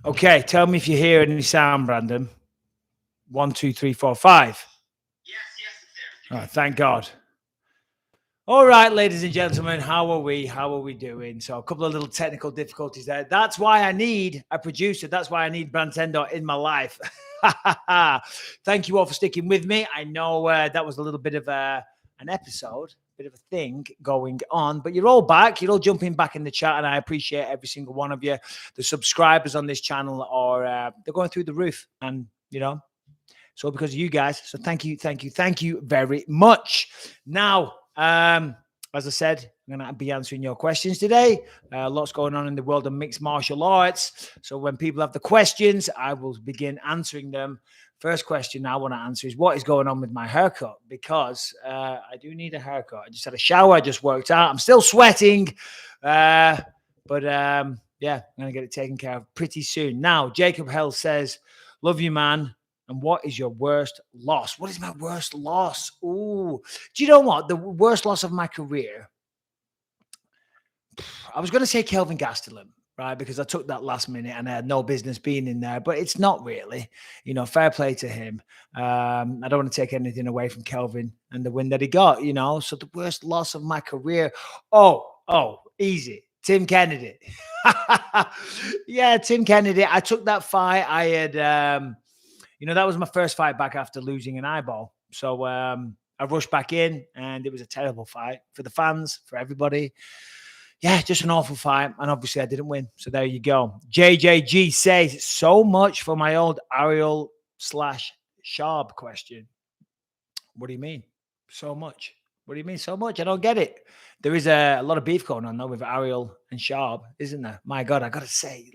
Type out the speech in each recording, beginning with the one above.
Okay, tell me if you hear any sound, Brandon. 1, 2, 3, 4, 5. Yes, it's there. Oh, thank God. All right, ladies and gentlemen, how are we? How are we doing? So a couple of little technical difficulties there. That's why I need a producer. That's why I need Brantendo in my life. Thank you all for sticking with me. I know that was a little bit of an episode, bit of a thing going on, but you're all back. You're all jumping back in the chat, and I appreciate every single one of you. The subscribers on this channel are they're going through the roof, and it's all because of you guys. So thank you very much. Now, as I said, I'm going to be answering your questions today. Lots going on in the world of mixed martial arts. So when people have the questions, I will begin answering them. First question I want to answer is what is going on with my haircut? Because I do need a haircut. I just had a shower. I just worked out. I'm still sweating. But yeah, I'm going to get it taken care of pretty soon. Now, Jacob Hill says, love you, man. And what is your worst loss? What is my worst loss? Ooh, do you know what? The worst loss of my career, I was going to say Kelvin Gastelum, right? Because I took that last minute and I had no business being in there, but it's not really, fair play to him. I don't want to take anything away from Kelvin and the win that he got, So the worst loss of my career. Oh, easy. Tim Kennedy. Yeah, Tim Kennedy. I took that fight. I had, that was my first fight back after losing an eyeball. So I rushed back in, and it was a terrible fight for the fans, for everybody. Yeah, just an awful fight. And obviously I didn't win. So there you go. JJG says, so much for my old Ariel/Sharp question. What do you mean? So much? What do you mean so much? I don't get it. There is a lot of beef going on, though, with Ariel and Sharp, isn't there? My God, I got to say,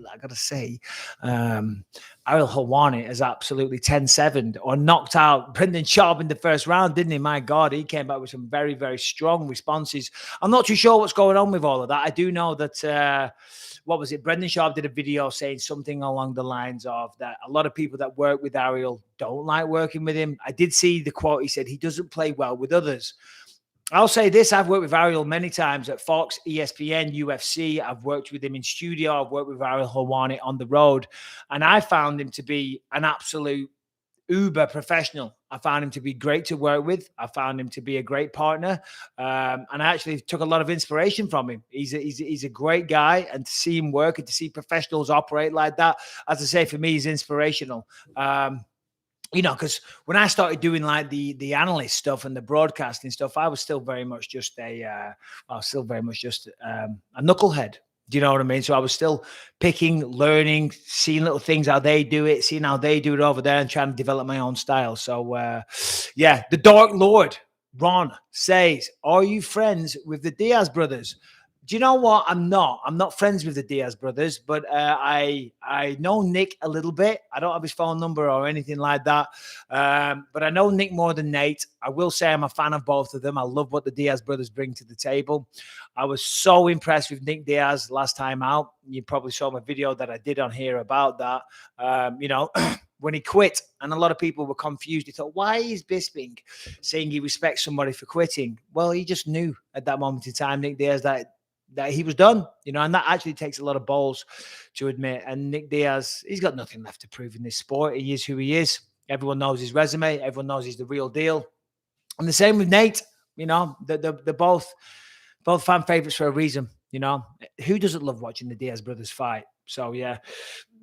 Ariel Helwani has absolutely 10-7 or knocked out Brendan Sharp in the first round, didn't he? My God, he came back with some very, very strong responses. I'm not too sure what's going on with all of that. I do know that, what was it? Brendan Sharp did a video saying something along the lines of that a lot of people that work with Ariel don't like working with him. I did see the quote. He said he doesn't play well with others. I'll say this. I've worked with Ariel many times at Fox, ESPN, UFC. I've worked with him in studio. I've worked with Ariel Helwani on the road. And I found him to be an absolute uber professional. I found him to be great to work with. I found him to be a great partner. And I actually took a lot of inspiration from him. He's a great guy. And to see him work and to see professionals operate like that, as I say, for me, is inspirational. Because when I started doing like the analyst stuff and the broadcasting stuff, I was still very much just a knucklehead. Do you know what I mean? So I was still picking, learning, seeing little things, how they do it, seeing how they do it over there and trying to develop my own style. So, the Dark Lord, Ron, says, are you friends with the Diaz brothers? Do you know what? I'm not friends with the Diaz brothers, but I know Nick a little bit. I don't have his phone number or anything like that. But I know Nick more than Nate. I will say I'm a fan of both of them. I love what the Diaz brothers bring to the table. I was so impressed with Nick Diaz last time out. You probably saw my video that I did on here about that. When he quit, and a lot of people were confused. They thought, why is Bisping saying he respects somebody for quitting? Well, he just knew at that moment in time, Nick Diaz, that he was done, and that actually takes a lot of balls to admit. And Nick Diaz, he's got nothing left to prove in this sport. He is who he is. Everyone knows his resume. Everyone knows he's the real deal. And the same with Nate. They're both fan favorites for a reason. Who doesn't love watching the Diaz brothers fight? So, yeah,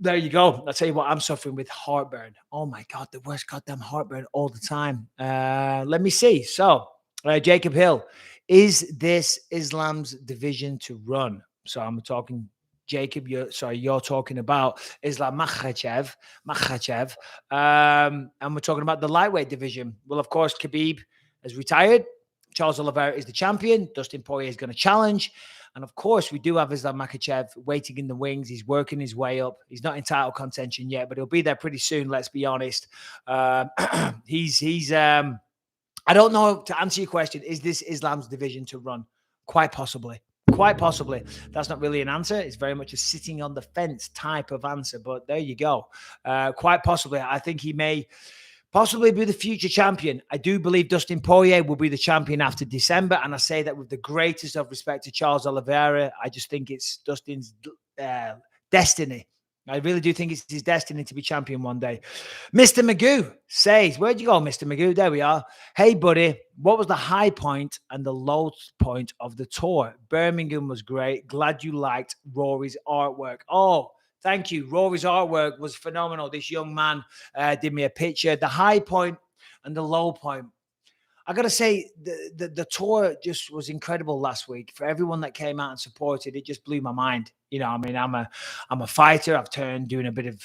there you go. I'll tell you what, I'm suffering with heartburn. Oh, my God, the worst goddamn heartburn all the time. Let me see. So, Jacob Hill. Is this Islam's division to run? So I'm talking, Jacob, you're talking about Islam Makhachev. And we're talking about the lightweight division. Well, of course, Khabib has retired. Charles Oliveira is the champion. Dustin Poirier is going to challenge. And of course, we do have Islam Makhachev waiting in the wings. He's working his way up. He's not in title contention yet, but he'll be there pretty soon, let's be honest. I don't know, to answer your question, is this Islam's division to run? Quite possibly. That's not really an answer. It's very much a sitting on the fence type of answer, but there you go. Quite possibly. I think he may possibly be the future champion. I do believe Dustin Poirier will be the champion after December, and I say that with the greatest of respect to Charles Oliveira. I just think it's Dustin's destiny. I really do think it's his destiny to be champion one day. Mr. Magoo says, where'd you go, Mr. Magoo? There we are. Hey, buddy, what was the high point and the low point of the tour? Birmingham was great. Glad you liked Rory's artwork. Oh, thank you. Rory's artwork was phenomenal. This young man did me a picture. The high point and the low point. I got to say, the tour just was incredible last week. For everyone that came out and supported, it just blew my mind. You know, I mean, I'm a fighter. I've turned doing a bit of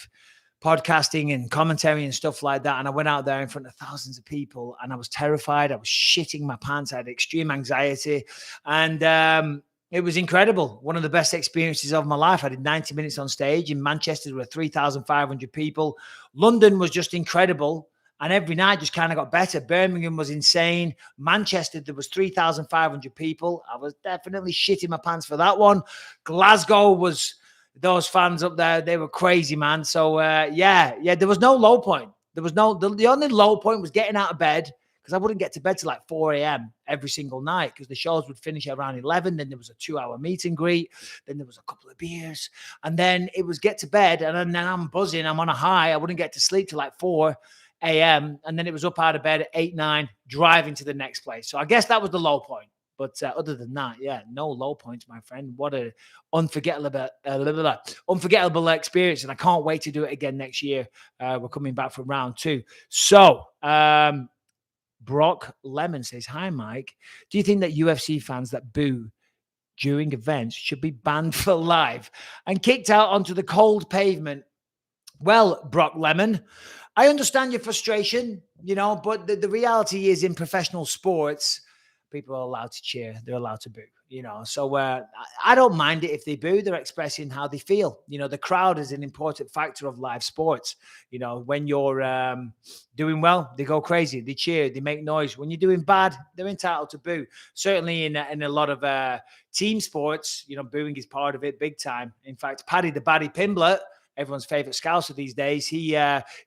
podcasting and commentary and stuff like that. And I went out there in front of thousands of people and I was terrified. I was shitting my pants. I had extreme anxiety. And it was incredible. One of the best experiences of my life. I did 90 minutes on stage. In Manchester, there were 3,500 people. London was just incredible. And every night just kind of got better. Birmingham was insane. Manchester, there was 3,500 people. I was definitely shitting my pants for that one. Glasgow was, those fans up there, they were crazy, man. So, yeah, there was no low point. There was no, the only low point was getting out of bed because I wouldn't get to bed till like 4 a.m. every single night because the shows would finish around 11. Then there was a 2-hour meet and greet. Then there was a couple of beers. And then it was get to bed. And then I'm buzzing. I'm on a high. I wouldn't get to sleep till like 4 a.m. And then it was up out of bed at 8, 9, driving to the next place. So I guess that was the low point. But other than that, yeah, no low points, my friend. What a unforgettable experience. And I can't wait to do it again next year. We're coming back from round 2. So Brock Lemon says, hi, Mike. Do you think that UFC fans that boo during events should be banned for life and kicked out onto the cold pavement? Well, Brock Lemon, I understand your frustration, you know, but the reality is in professional sports, people are allowed to cheer. They're allowed to boo, you know. So I don't mind it if they boo. They're expressing how they feel. You know, the crowd is an important factor of live sports. You know, when you're doing well, they go crazy. They cheer. They make noise. When you're doing bad, they're entitled to boo. Certainly in a lot of team sports, you know, booing is part of it big time. In fact, Paddy the Baddy Pimblett, everyone's favorite scouser these days, he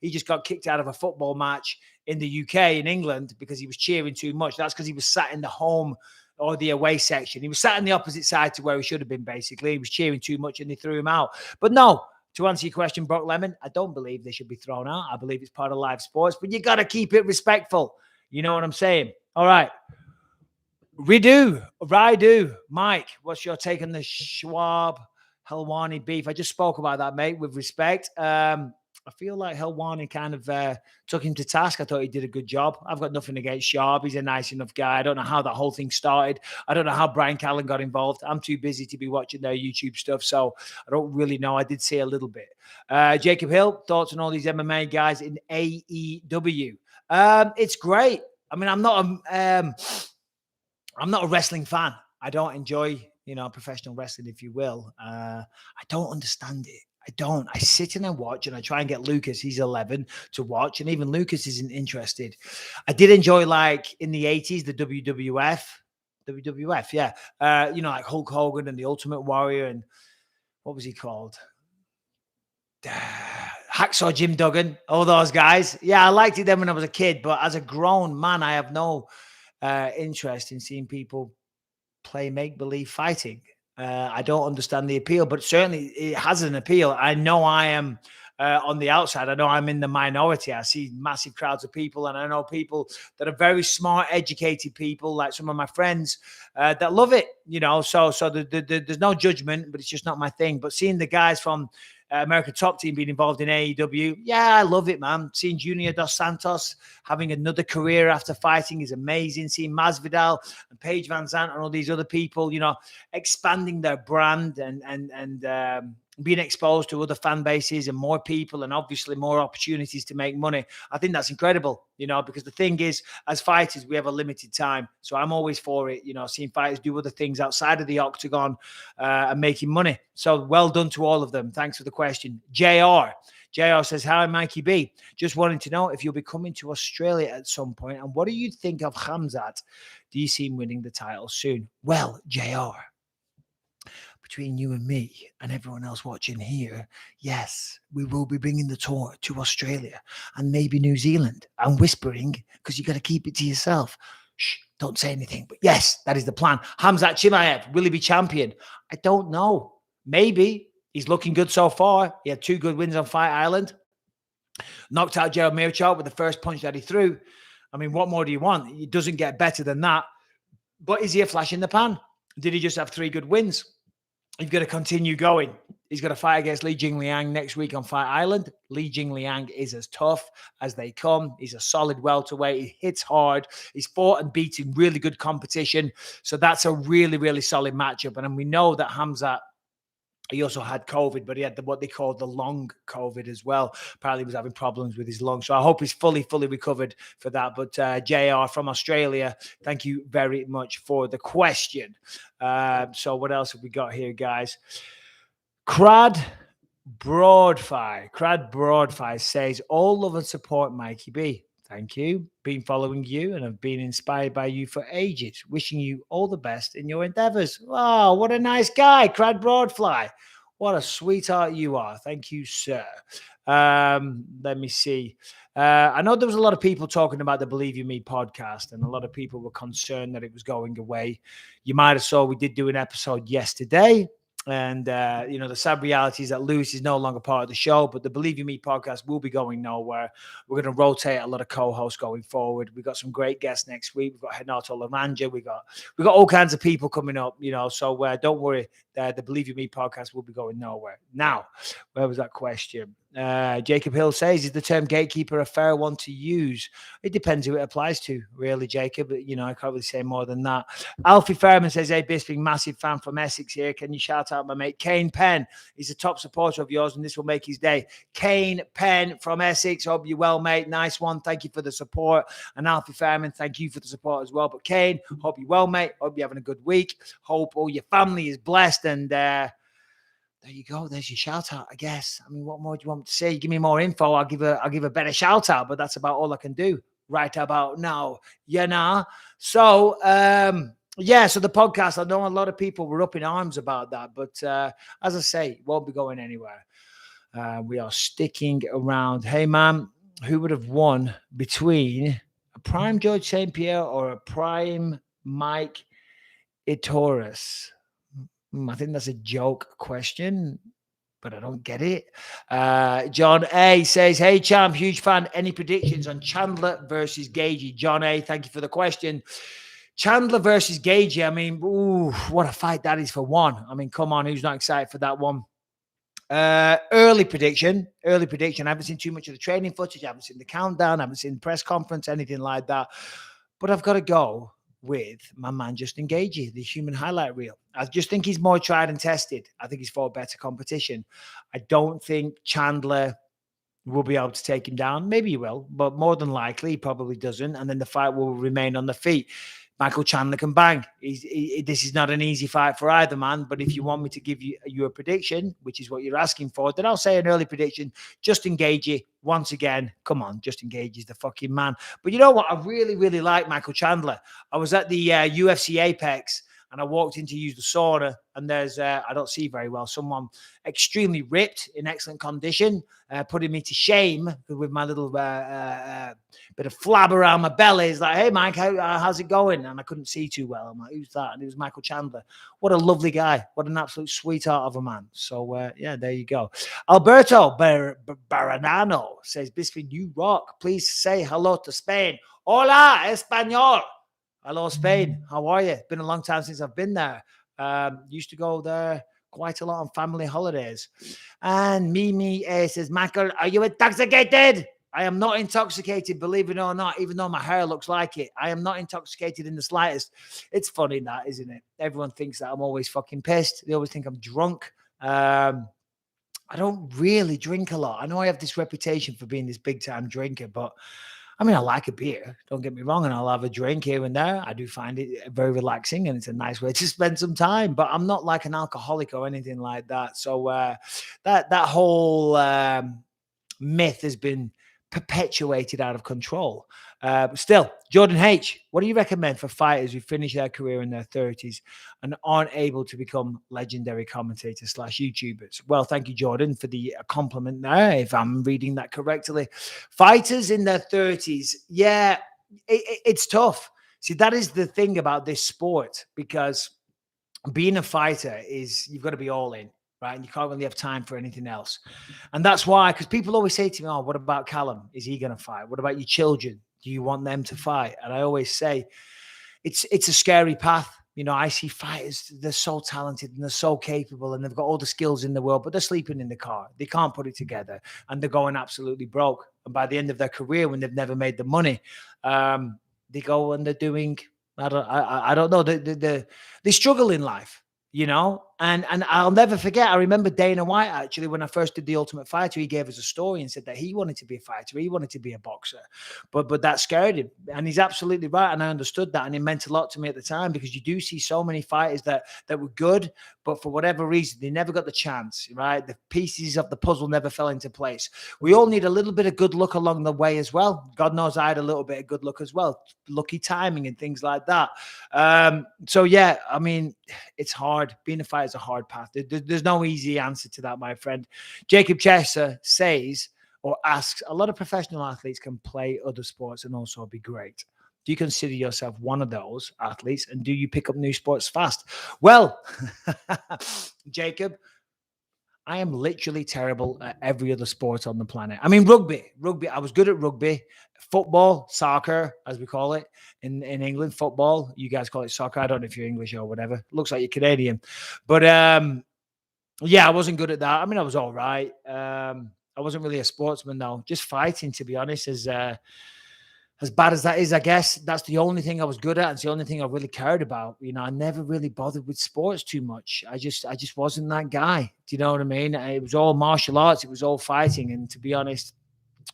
just got kicked out of a football match in the UK, in England, because he was cheering too much. That's because he was sat in the home or the away section. He was sat on the opposite side to where he should have been, basically. He was cheering too much and they threw him out. But no, to answer your question, Brock Lemon, I don't believe they should be thrown out. I believe it's part of live sports, but you got to keep it respectful. You know what I'm saying? All right. Raidu, Mike, what's your take on the Schwab Helwani beef? I just spoke about that, mate, with respect. I feel like Helwani kind of took him to task. I thought he did a good job. I've got nothing against Sharp. He's a nice enough guy. I don't know how that whole thing started. I don't know how Brian Callen got involved. I'm too busy to be watching their YouTube stuff, so I don't really know. I did see a little bit. Jacob Hill, thoughts on all these MMA guys in AEW? It's great. I mean, I'm not a wrestling fan. I don't enjoy, you know, professional wrestling, if you will. I don't understand it. I don't. I sit and I watch and I try and get Lucas, he's 11, to watch. And even Lucas isn't interested. I did enjoy, like, in the 80s, the WWF, yeah. You know, like Hulk Hogan and the Ultimate Warrior and what was he called? Hacksaw Jim Duggan, all those guys. Yeah, I liked it then when I was a kid. But as a grown man, I have no interest in seeing people play make-believe fighting. I don't understand the appeal, but certainly it has an appeal. I know I am on the outside. I know I'm in the minority. I see massive crowds of people, and I know people that are very smart, educated people, like some of my friends that love it. You know, so there's no judgment, but it's just not my thing. But seeing the guys from American Top Team being involved in AEW, yeah, I love it, man. Seeing Junior Dos Santos having another career after fighting is amazing. Seeing Masvidal and Paige Van Zandt and all these other people, you know, expanding their brand and being exposed to other fan bases and more people and obviously more opportunities to make money. I think that's incredible, you know, because the thing is, as fighters, we have a limited time. So I'm always for it, you know, seeing fighters do other things outside of the octagon and making money. So well done to all of them. Thanks for the question. JR says, hi, Mikey B. Just wanting to know if you'll be coming to Australia at some point. And what do you think of Khamzat? Do you see him winning the title soon? Well, JR, between you and me and everyone else watching here, yes, we will be bringing the tour to Australia and maybe New Zealand. I'm whispering because you got to keep it to yourself. Shh, don't say anything. But yes, that is the plan. Khamzat Chimaev, will he be champion? I don't know. Maybe. He's looking good so far. He had 2 good wins on Fight Island. Knocked out Gerald Meerschaert with the first punch that he threw. I mean, what more do you want? It doesn't get better than that. But is he a flash in the pan? Did he just have 3 good wins? You've got to continue going. He's got to fight against Li Jingliang next week on Fight Island. Li Jingliang is as tough as they come. He's a solid welterweight. He hits hard. He's fought and beaten really good competition. So that's a really, really solid matchup. And we know that Hamzat, he also had COVID, but he had what they call the long COVID as well. Apparently he was having problems with his lungs. So I hope he's fully recovered for that. But JR from Australia, thank you very much for the question. So what else have we got here, guys? Crad Broadfire says, all love and support, Mikey B. Thank you. Been following you and have been inspired by you for ages. Wishing you all the best in your endeavors. Wow, what a nice guy, Crad Broadfly. What a sweetheart you are. Thank you, sir. Let me see. I know there was a lot of people talking about the Believe You Me podcast, and a lot of people were concerned that it was going away. You might have saw we did do an episode yesterday. And, the sad reality is that Lewis is no longer part of the show, but the Believe You Me podcast will be going nowhere. We're going to rotate a lot of co-hosts going forward. We've got some great guests next week. We've got Renato Lamanja. We've got all kinds of people coming up, so don't worry. The Believe You Me podcast will be going nowhere. Now, where was that question? Jacob Hill says, is the term gatekeeper a fair one to use? It depends who it applies to, really, Jacob. But, I can't really say more than that. Alfie Fairman says, hey, Bisping, massive fan from Essex here. Can you shout out my mate Kane Penn? He's a top supporter of yours, and this will make his day. Kane Penn from Essex. Hope you're well, mate. Nice one. Thank you for the support. And Alfie Fairman, thank you for the support as well. But Kane, hope you're well, mate. Hope you're having a good week. Hope all your family is blessed. And there you go. There's your shout out, I guess. I mean, what more do you want me to say? Give me more info. I'll give a better shout out, but that's about all I can do right about now. So, so the podcast, I know a lot of people were up in arms about that, but as I say, it won't be going anywhere. We are sticking around. Hey, man, who would have won between a prime George St. Pierre or a prime Mike Itoris? I think that's a joke question, but I don't get it. John A says, hey, champ, huge fan. Any predictions on Chandler versus Gagey? John A, thank you for the question. Chandler versus Gagey, I mean, what a fight that is for one. I mean, come on, who's not excited for that one? Early prediction. I haven't seen too much of the training footage. I haven't seen the countdown. I haven't seen the press conference, anything like that. But I've got to go with my man Justin Gagey, the human highlight reel. I just think he's more tried and tested. I think he's fought better competition. I don't think Chandler will be able to take him down. Maybe he will, but more than likely he probably doesn't. And then the fight will remain on the feet. Michael Chandler can bang. This is not an easy fight for either man, but if you want me to give you a prediction, which is what you're asking for, then I'll say an early prediction. Justin Gagey, once again, come on, Justin Gagey is the fucking man. But you know what? I really, really like Michael Chandler. I was at the UFC Apex, and I walked in to use the sauna, and there's, I don't see very well, someone extremely ripped in excellent condition, putting me to shame with my little bit of flab around my belly. He's like, hey, Mike, how's it going? And I couldn't see too well. I'm like, who's that? And it was Michael Chandler. What a lovely guy. What an absolute sweetheart of a man. So, there you go. Alberto Baranano says, Bisping, you rock. Please say hello to Spain. Hola, Espanol. Hello, Spain. How are you? It's been a long time since I've been there. Used to go there quite a lot on family holidays. And Mimi says, Michael, are you intoxicated? I am not intoxicated, believe it or not, even though my hair looks like it. I am not intoxicated in the slightest. It's funny that, isn't it? Everyone thinks that I'm always fucking pissed. They always think I'm drunk. I don't really drink a lot. I know I have this reputation for being this big time drinker, but I mean, I like a beer, don't get me wrong, and I'll have a drink here and there. I do find it very relaxing, and it's a nice way to spend some time, but I'm not like an alcoholic or anything like that. So that whole myth has been perpetuated out of control. Still, Jordan H., what do you recommend for fighters who finish their career in their 30s and aren't able to become legendary commentators / YouTubers? Well, thank you, Jordan, for the compliment there, if I'm reading that correctly. Fighters in their 30s, yeah, it's tough. See, that is the thing about this sport, because being a fighter is, you've got to be all in. right? And you can't really have time for anything else. And that's why, because people always say to me, oh, what about Callum? Is he going to fight? What about your children? Do you want them to fight? And I always say, it's a scary path. I see fighters, they're so talented and they're so capable and they've got all the skills in the world, but they're sleeping in the car. They can't put it together and they're going absolutely broke. And by the end of their career, when they've never made the money, they go and they're doing, I don't know, they struggle in life. And I'll never forget. I remember Dana White, actually, when I first did The Ultimate Fighter, he gave us a story and said that he wanted to be a fighter, he wanted to be a boxer, but that scared him. And he's absolutely right, and I understood that, and it meant a lot to me at the time, because you do see so many fighters that were good, but for whatever reason they never got the chance, right? The pieces of the puzzle never fell into place. We all need a little bit of good luck along the way as well. God knows I had a little bit of good luck as well, lucky timing and things like that. So yeah, I mean, it's hard. Being a fighter is a hard path. There's no easy answer to that, my friend. Jacob Chester says or asks, a lot of professional athletes can play other sports and also be great. Do you consider yourself one of those athletes, and do you pick up new sports fast? Well, Jacob, I am literally terrible at every other sport on the planet. I mean, rugby. I was good at rugby. Football, soccer, as we call it in England. Football, you guys call it soccer. I don't know if you're English or whatever. Looks like you're Canadian. But yeah, I wasn't good at that. I mean, I was all right. I wasn't really a sportsman, though. Just fighting, to be honest, as bad as that is, I guess that's the only thing I was good at. It's the only thing I really cared about. I never really bothered with sports too much. I just wasn't that guy. Do you know what I mean? It was all martial arts. It was all fighting. And to be honest,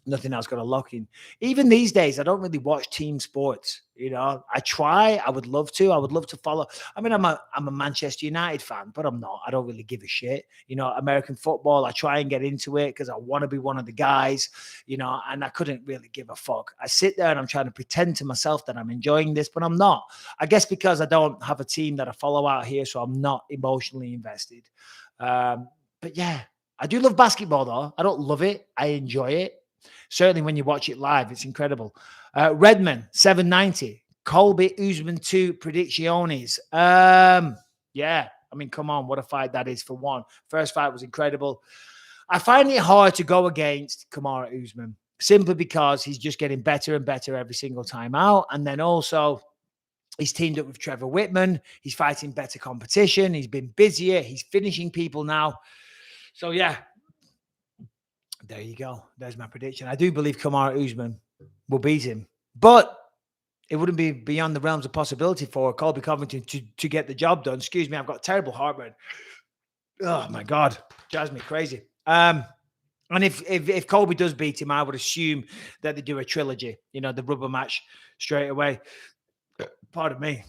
nothing else got a lock in. Even these days, I don't really watch team sports. I try. I would love to. I would love to follow. I mean, I'm a Manchester United fan, but I'm not. I don't really give a shit. American football, I try and get into it because I want to be one of the guys, and I couldn't really give a fuck. I sit there and I'm trying to pretend to myself that I'm enjoying this, but I'm not. I guess because I don't have a team that I follow out here, so I'm not emotionally invested. But yeah, I do love basketball, though. I don't love it. I enjoy it. Certainly when you watch it live, it's incredible. Redman, 790. Colby Usman 2 predicciones. Yeah, I mean, come on, what a fight that is for one. First fight was incredible. I find it hard to go against Kamaru Usman simply because he's just getting better and better every single time out. And then also, he's teamed up with Trevor Whitman. He's fighting better competition. He's been busier. He's finishing people now. So, yeah. There you go. There's my prediction. I do believe Kamaru Usman will beat him, but it wouldn't be beyond the realms of possibility for Colby Covington to get the job done. Excuse me, I've got terrible heartburn. Oh my God, drives me crazy. And if Colby does beat him, I would assume that they do a trilogy. The rubber match straight away. Pardon me.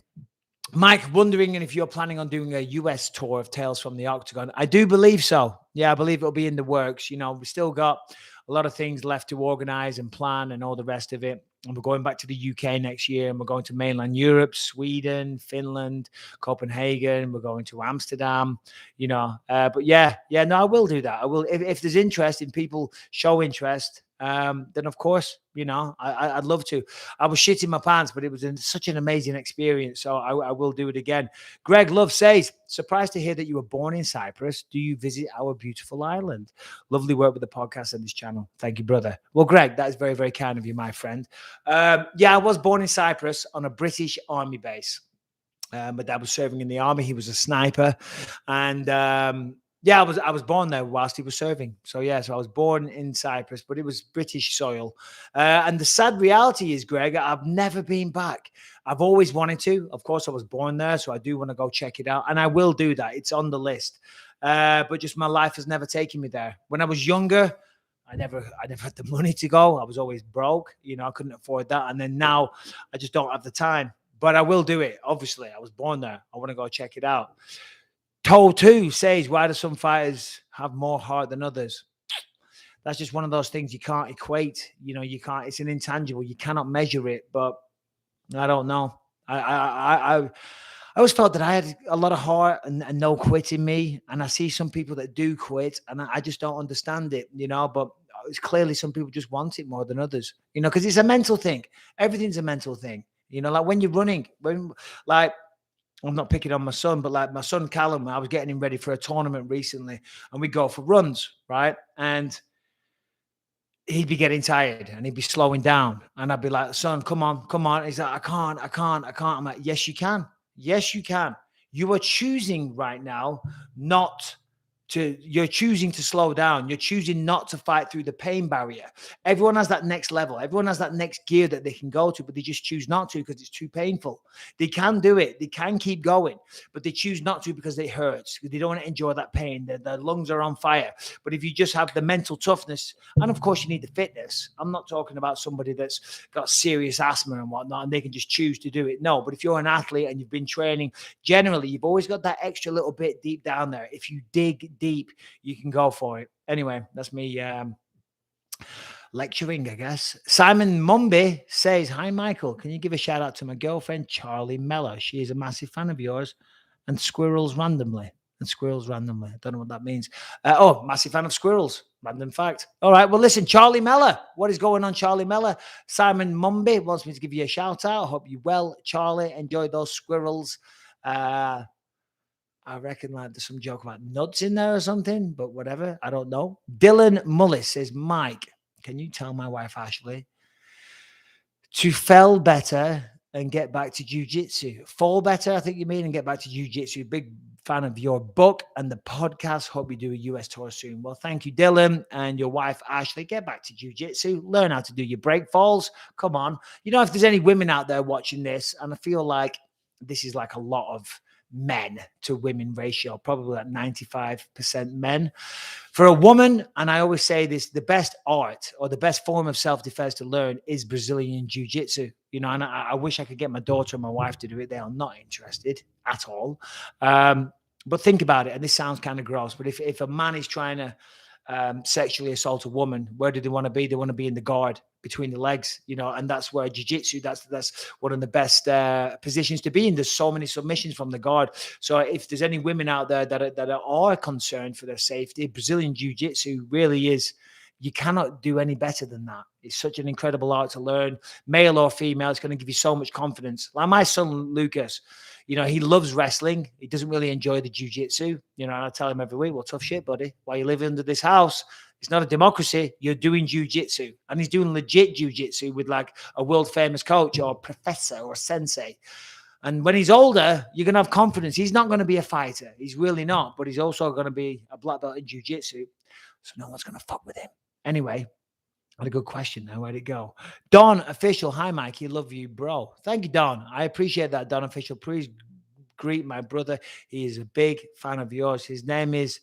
Mike, wondering if you're planning on doing a US tour of Tales from the Octagon. I do believe so. Yeah, I believe it'll be in the works. We still got a lot of things left to organize and plan and all the rest of it. And we're going back to the UK next year, and we're going to mainland Europe, Sweden, Finland, Copenhagen. We're going to Amsterdam, But yeah, no, I will do that. I will. If there's interest in people show interest, then of course, I'd love to. I was shitting my pants, but it was such an amazing experience. So I will do it again. Greg Love says, surprised to hear that you were born in Cyprus. Do you visit our beautiful island? Lovely work with the podcast and this channel. Thank you, brother. Well, Greg, that is very, very kind of you, my friend. Yeah, I was born in Cyprus on a British army base. My dad was serving in the army. He was a sniper. And yeah, I was born there whilst he was serving. So yeah, so I was born in Cyprus, but it was British soil. And the sad reality is, Greg, I've never been back. I've always wanted to. Of course, I was born there, so I do want to go check it out. And I will do that. It's on the list. But just my life has never taken me there. When I was younger, I never had the money to go. I was always broke. I couldn't afford that. And then now I just don't have the time. But I will do it. Obviously, I was born there. I want to go check it out. Toe 2 says, why do some fighters have more heart than others? That's just one of those things you can't equate. You can't. It's an intangible. You cannot measure it. But I don't know. I always felt that I had a lot of heart and no quit in me. And I see some people that do quit, and I just don't understand it. But it's clearly some people just want it more than others. Because it's a mental thing. Everything's a mental thing. Like when you're running, I'm not picking on my son, but like my son Callum, I was getting him ready for a tournament recently, and we go for runs, right? And he'd be getting tired and he'd be slowing down. And I'd be like, son, come on, come on. He's like, I can't. I'm like, yes, you can. Yes, you can. You are choosing right now not you're choosing to slow down. You're choosing not to fight through the pain barrier. Everyone has that next level. Everyone has that next gear that they can go to, but they just choose not to because it's too painful. They can do it. They can keep going, but they choose not to because it hurts. They don't want to enjoy that pain. Their lungs are on fire. But if you just have the mental toughness, and of course you need the fitness. I'm not talking about somebody that's got serious asthma and whatnot, and they can just choose to do it. No, but if you're an athlete and you've been training, generally you've always got that extra little bit deep down there. If you dig deep, you can go for it. Anyway, that's me lecturing, I guess. Simon Mumby says, hi, Michael. Can you give a shout out to my girlfriend, Charlie Mellor? She is a massive fan of yours and squirrels randomly. And squirrels randomly. I don't know what that means. Massive fan of squirrels. Random fact. All right. Well, listen, Charlie Mellor. What is going on, Charlie Mellor? Simon Mumby wants me to give you a shout out. I hope you're well, Charlie. Enjoy those squirrels. I reckon like there's some joke about nuts in there or something, but whatever. I don't know. Dylan Mullis says, Mike, can you tell my wife, Ashley, to fell better and get back to jiu-jitsu? Fall better, I think you mean, and get back to jiu-jitsu. Big fan of your book and the podcast. Hope you do a US tour soon. Well, thank you, Dylan, and your wife, Ashley. Get back to jiu-jitsu. Learn how to do your break falls. Come on. You know, if there's any women out there watching this, and I feel like this is like a lot of men to women ratio, probably like 95% men. For a woman, and I always say this, the best art or the best form of self-defense to learn is Brazilian jiu-jitsu. You know, and I wish I could get my daughter and my wife to do it. They are not interested at all. But think about it, and this sounds kind of gross, but if a man is trying to sexually assault a woman, where do they want to be? They want to be in the guard between the legs, you know, and that's where jiu-jitsu, that's one of the best positions to be in. There's so many submissions from the guard. So if there's any women out there that are concerned for their safety, Brazilian jiu-jitsu really is, you cannot do any better than that. It's such an incredible art to learn, male or female. It's going to give you so much confidence. Like my son, Lucas, you know, he loves wrestling. He doesn't really enjoy the jiu-jitsu. You know, and I tell him every week, well, tough shit, buddy. While you live under this house, it's not a democracy. You're doing jiu-jitsu. And he's doing legit jiu-jitsu with like a world famous coach or professor or sensei. And when he's older, you're going to have confidence. He's not going to be a fighter. He's really not. But he's also going to be a black belt in jiu-jitsu. So no one's going to fuck with him. Anyway, what a good question now. Where'd it go? Don Official. Hi, Mikey. Love you, bro. Thank you, Don. I appreciate that, Don Official. Please greet my brother. He is a big fan of yours. His name is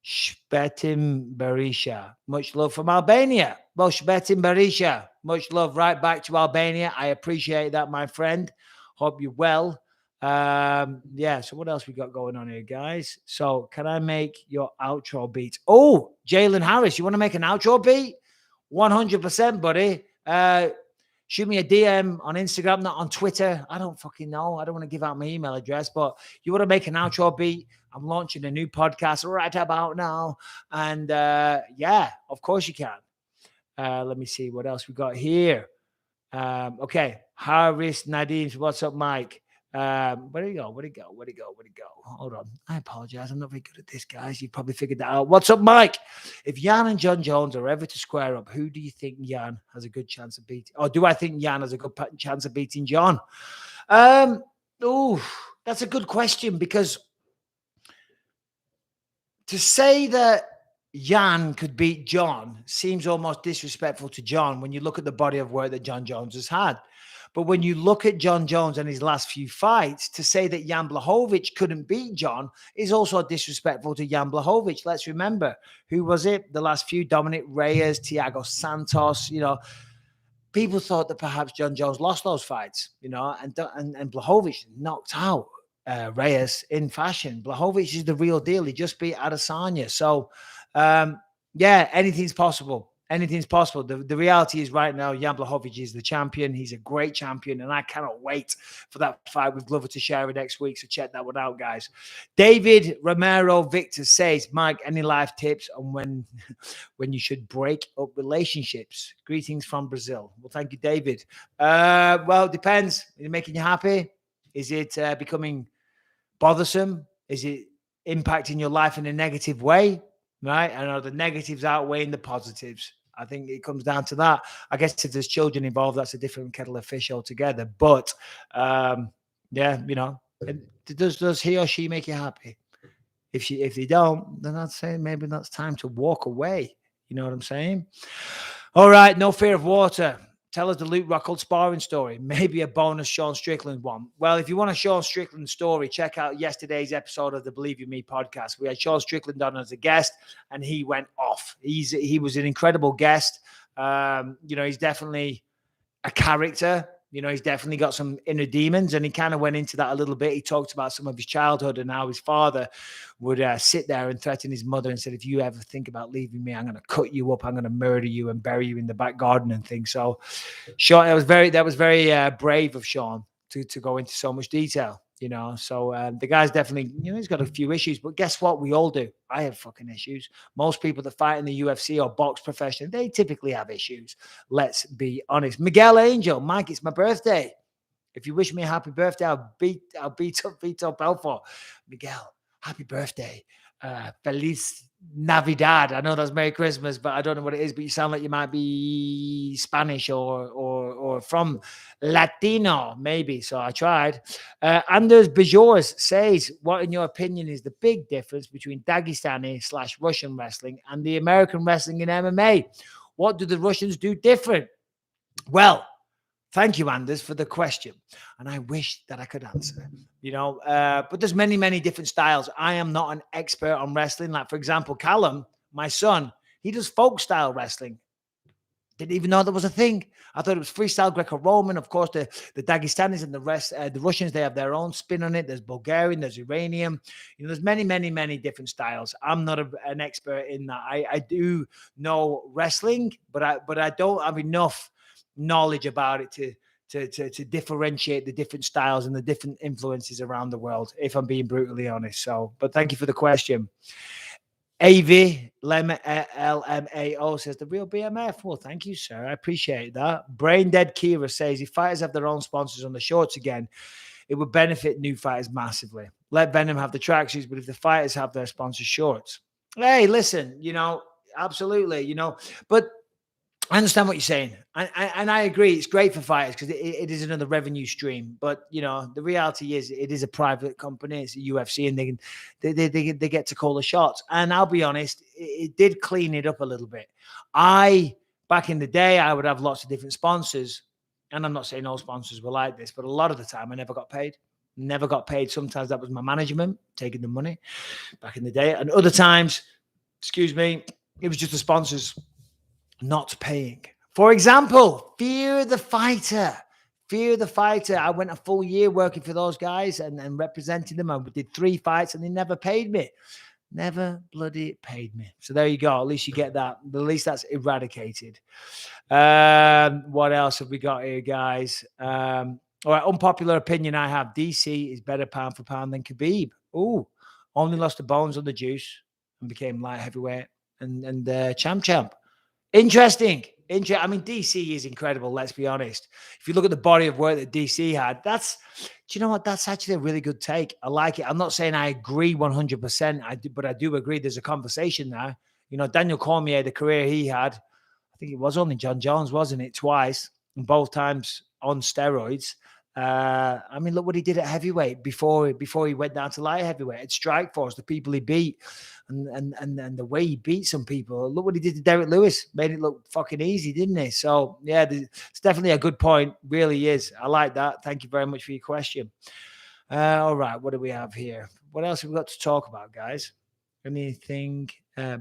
Shbetim Berisha. Much love from Albania. Well, Shbetim Berisha, much love right back to Albania. I appreciate that, my friend. Hope you're well. Yeah, so what else we got going on here, guys? So can I make your outro beat? Oh, Jalen Harris, you want to make an outro beat? 100%, buddy. Shoot me a DM on Instagram, not on Twitter. I don't fucking know. I don't want to give out my email address, but you want to make an outro beat? I'm launching a new podcast right about now. And yeah, of course you can. Let me see what else we got here. Okay. Harris Nadim, what's up, Mike? Where'd he go? Where'd he go? Where'd he go? Where'd he go? Hold on. I apologize. I'm not very good at this, guys. You've probably figured that out. What's up, Mike? If Jan and John Jones are ever to square up, who do you think Jan has a good chance of beating? Or do I think Jan has a good chance of beating John? That's a good question, because to say that Jan could beat John seems almost disrespectful to John when you look at the body of work that John Jones has had. But when you look at John Jones and his last few fights, to say that Jan Blachowicz couldn't beat John is also disrespectful to Jan Blachowicz. Let's remember, who was it? The last few, Dominic Reyes, Thiago Santos, you know, people thought that perhaps John Jones lost those fights, you know, and Blachowicz knocked out Reyes in fashion. Blachowicz is the real deal. He just beat Adesanya. So, yeah, anything's possible. Anything's possible. The reality is right now, Jan Blachowicz is the champion. He's a great champion, and I cannot wait for that fight with Glover Teixeira next week. So check that one out, guys. David Romero Victor says, Mike, any life tips on when you should break up relationships? Greetings from Brazil. Well, thank you, David. Well, it depends. Is it making you happy? Is it becoming bothersome? Is it impacting your life in a negative way? Right? And are the negatives outweighing the positives? I think it comes down to that. I guess if there's children involved, that's a different kettle of fish altogether. But yeah, does he or she make you happy? If they don't, then I'd say maybe that's time to walk away. You know what I'm saying? All right, no fear of water. Tell us the Luke Rockhold sparring story. Maybe a bonus Sean Strickland one. Well, if you want a Sean Strickland story, check out yesterday's episode of the Believe You Me podcast. We had Sean Strickland on as a guest, and he went off. He was an incredible guest. He's definitely a character. He's definitely got some inner demons, and he kind of went into that a little bit. He talked about some of his childhood and how his father would sit there and threaten his mother and said, if you ever think about leaving me, I'm going to cut you up. I'm going to murder you and bury you in the back garden and things. So Sean, that was very brave of Sean to go into so much detail. So the guy's definitely, he's got a few issues, but guess what? We all do. I have fucking issues. Most people that fight in the UFC or box professionally, they typically have issues. Let's be honest. Miguel Angel, Mike, it's my birthday. If you wish me a happy birthday, I'll beat up Vito Belfort. Miguel, happy birthday. Feliz Navidad. I know that's Merry Christmas, but I don't know what it is. But you sound like you might be Spanish or from Latino, maybe. So I tried. Anders Bajors says, what in your opinion is the big difference between Dagestani/Russian wrestling and the American wrestling in MMA? What do the Russians do different? Well, thank you, Anders, for the question. And I wish that I could answer, but there's many, many different styles. I am not an expert on wrestling. Like, for example, Callum, my son, he does folk style wrestling. Didn't even know there was a thing. I thought it was freestyle Greco-Roman. Of course, the Dagestanis and the rest, the Russians, they have their own spin on it. There's Bulgarian, there's Iranian. There's many, many, many different styles. I'm not an expert in that. I do know wrestling, but I don't have enough knowledge about it to differentiate the different styles and the different influences around the world, if I'm being brutally honest. So, but thank you for the question. AV LMAO says the real BMF. Well, thank you, sir. I appreciate that. Brain Dead Kira says if fighters have their own sponsors on the shorts again, it would benefit new fighters massively. Let Venom have the tracksuits, but if the fighters have their sponsor shorts, hey, listen, absolutely, but I understand what you're saying, and I agree. It's great for fighters because it is another revenue stream. But the reality is, it is a private company. It's a UFC, and they get to call the shots. And I'll be honest, it did clean it up a little bit. Back in the day, I would have lots of different sponsors, and I'm not saying all sponsors were like this, but a lot of the time, I never got paid. Never got paid. Sometimes that was my management taking the money back in the day, and other times, it was just the sponsors not paying. For example, Fear the Fighter. I went a full year working for those guys and representing them. I did 3 fights and they never paid me. Never bloody paid me. So there you go. At least you get that. At least that's eradicated. What else have we got here, guys? All right, unpopular opinion I have. DC is better pound for pound than Khabib. Ooh, only lost the bones on the juice and became light heavyweight and champ. Interesting. I mean, DC is incredible. Let's be honest. If you look at the body of work that DC had, do you know what? That's actually a really good take. I like it. I'm not saying I agree 100%, but I do agree there's a conversation there. Daniel Cormier, the career he had, I think it was only John Jones, wasn't it? Twice, and both times on steroids. I mean, look what he did at heavyweight before he went down to light heavyweight at Strikeforce, the people he beat and the way he beat some people. Look what he did to Derek Lewis, made it look fucking easy, didn't he? So yeah, it's definitely a good point. Really is. I like that. Thank you very much for your question. All right, what do we have here? What else have we got to talk about, guys? Anything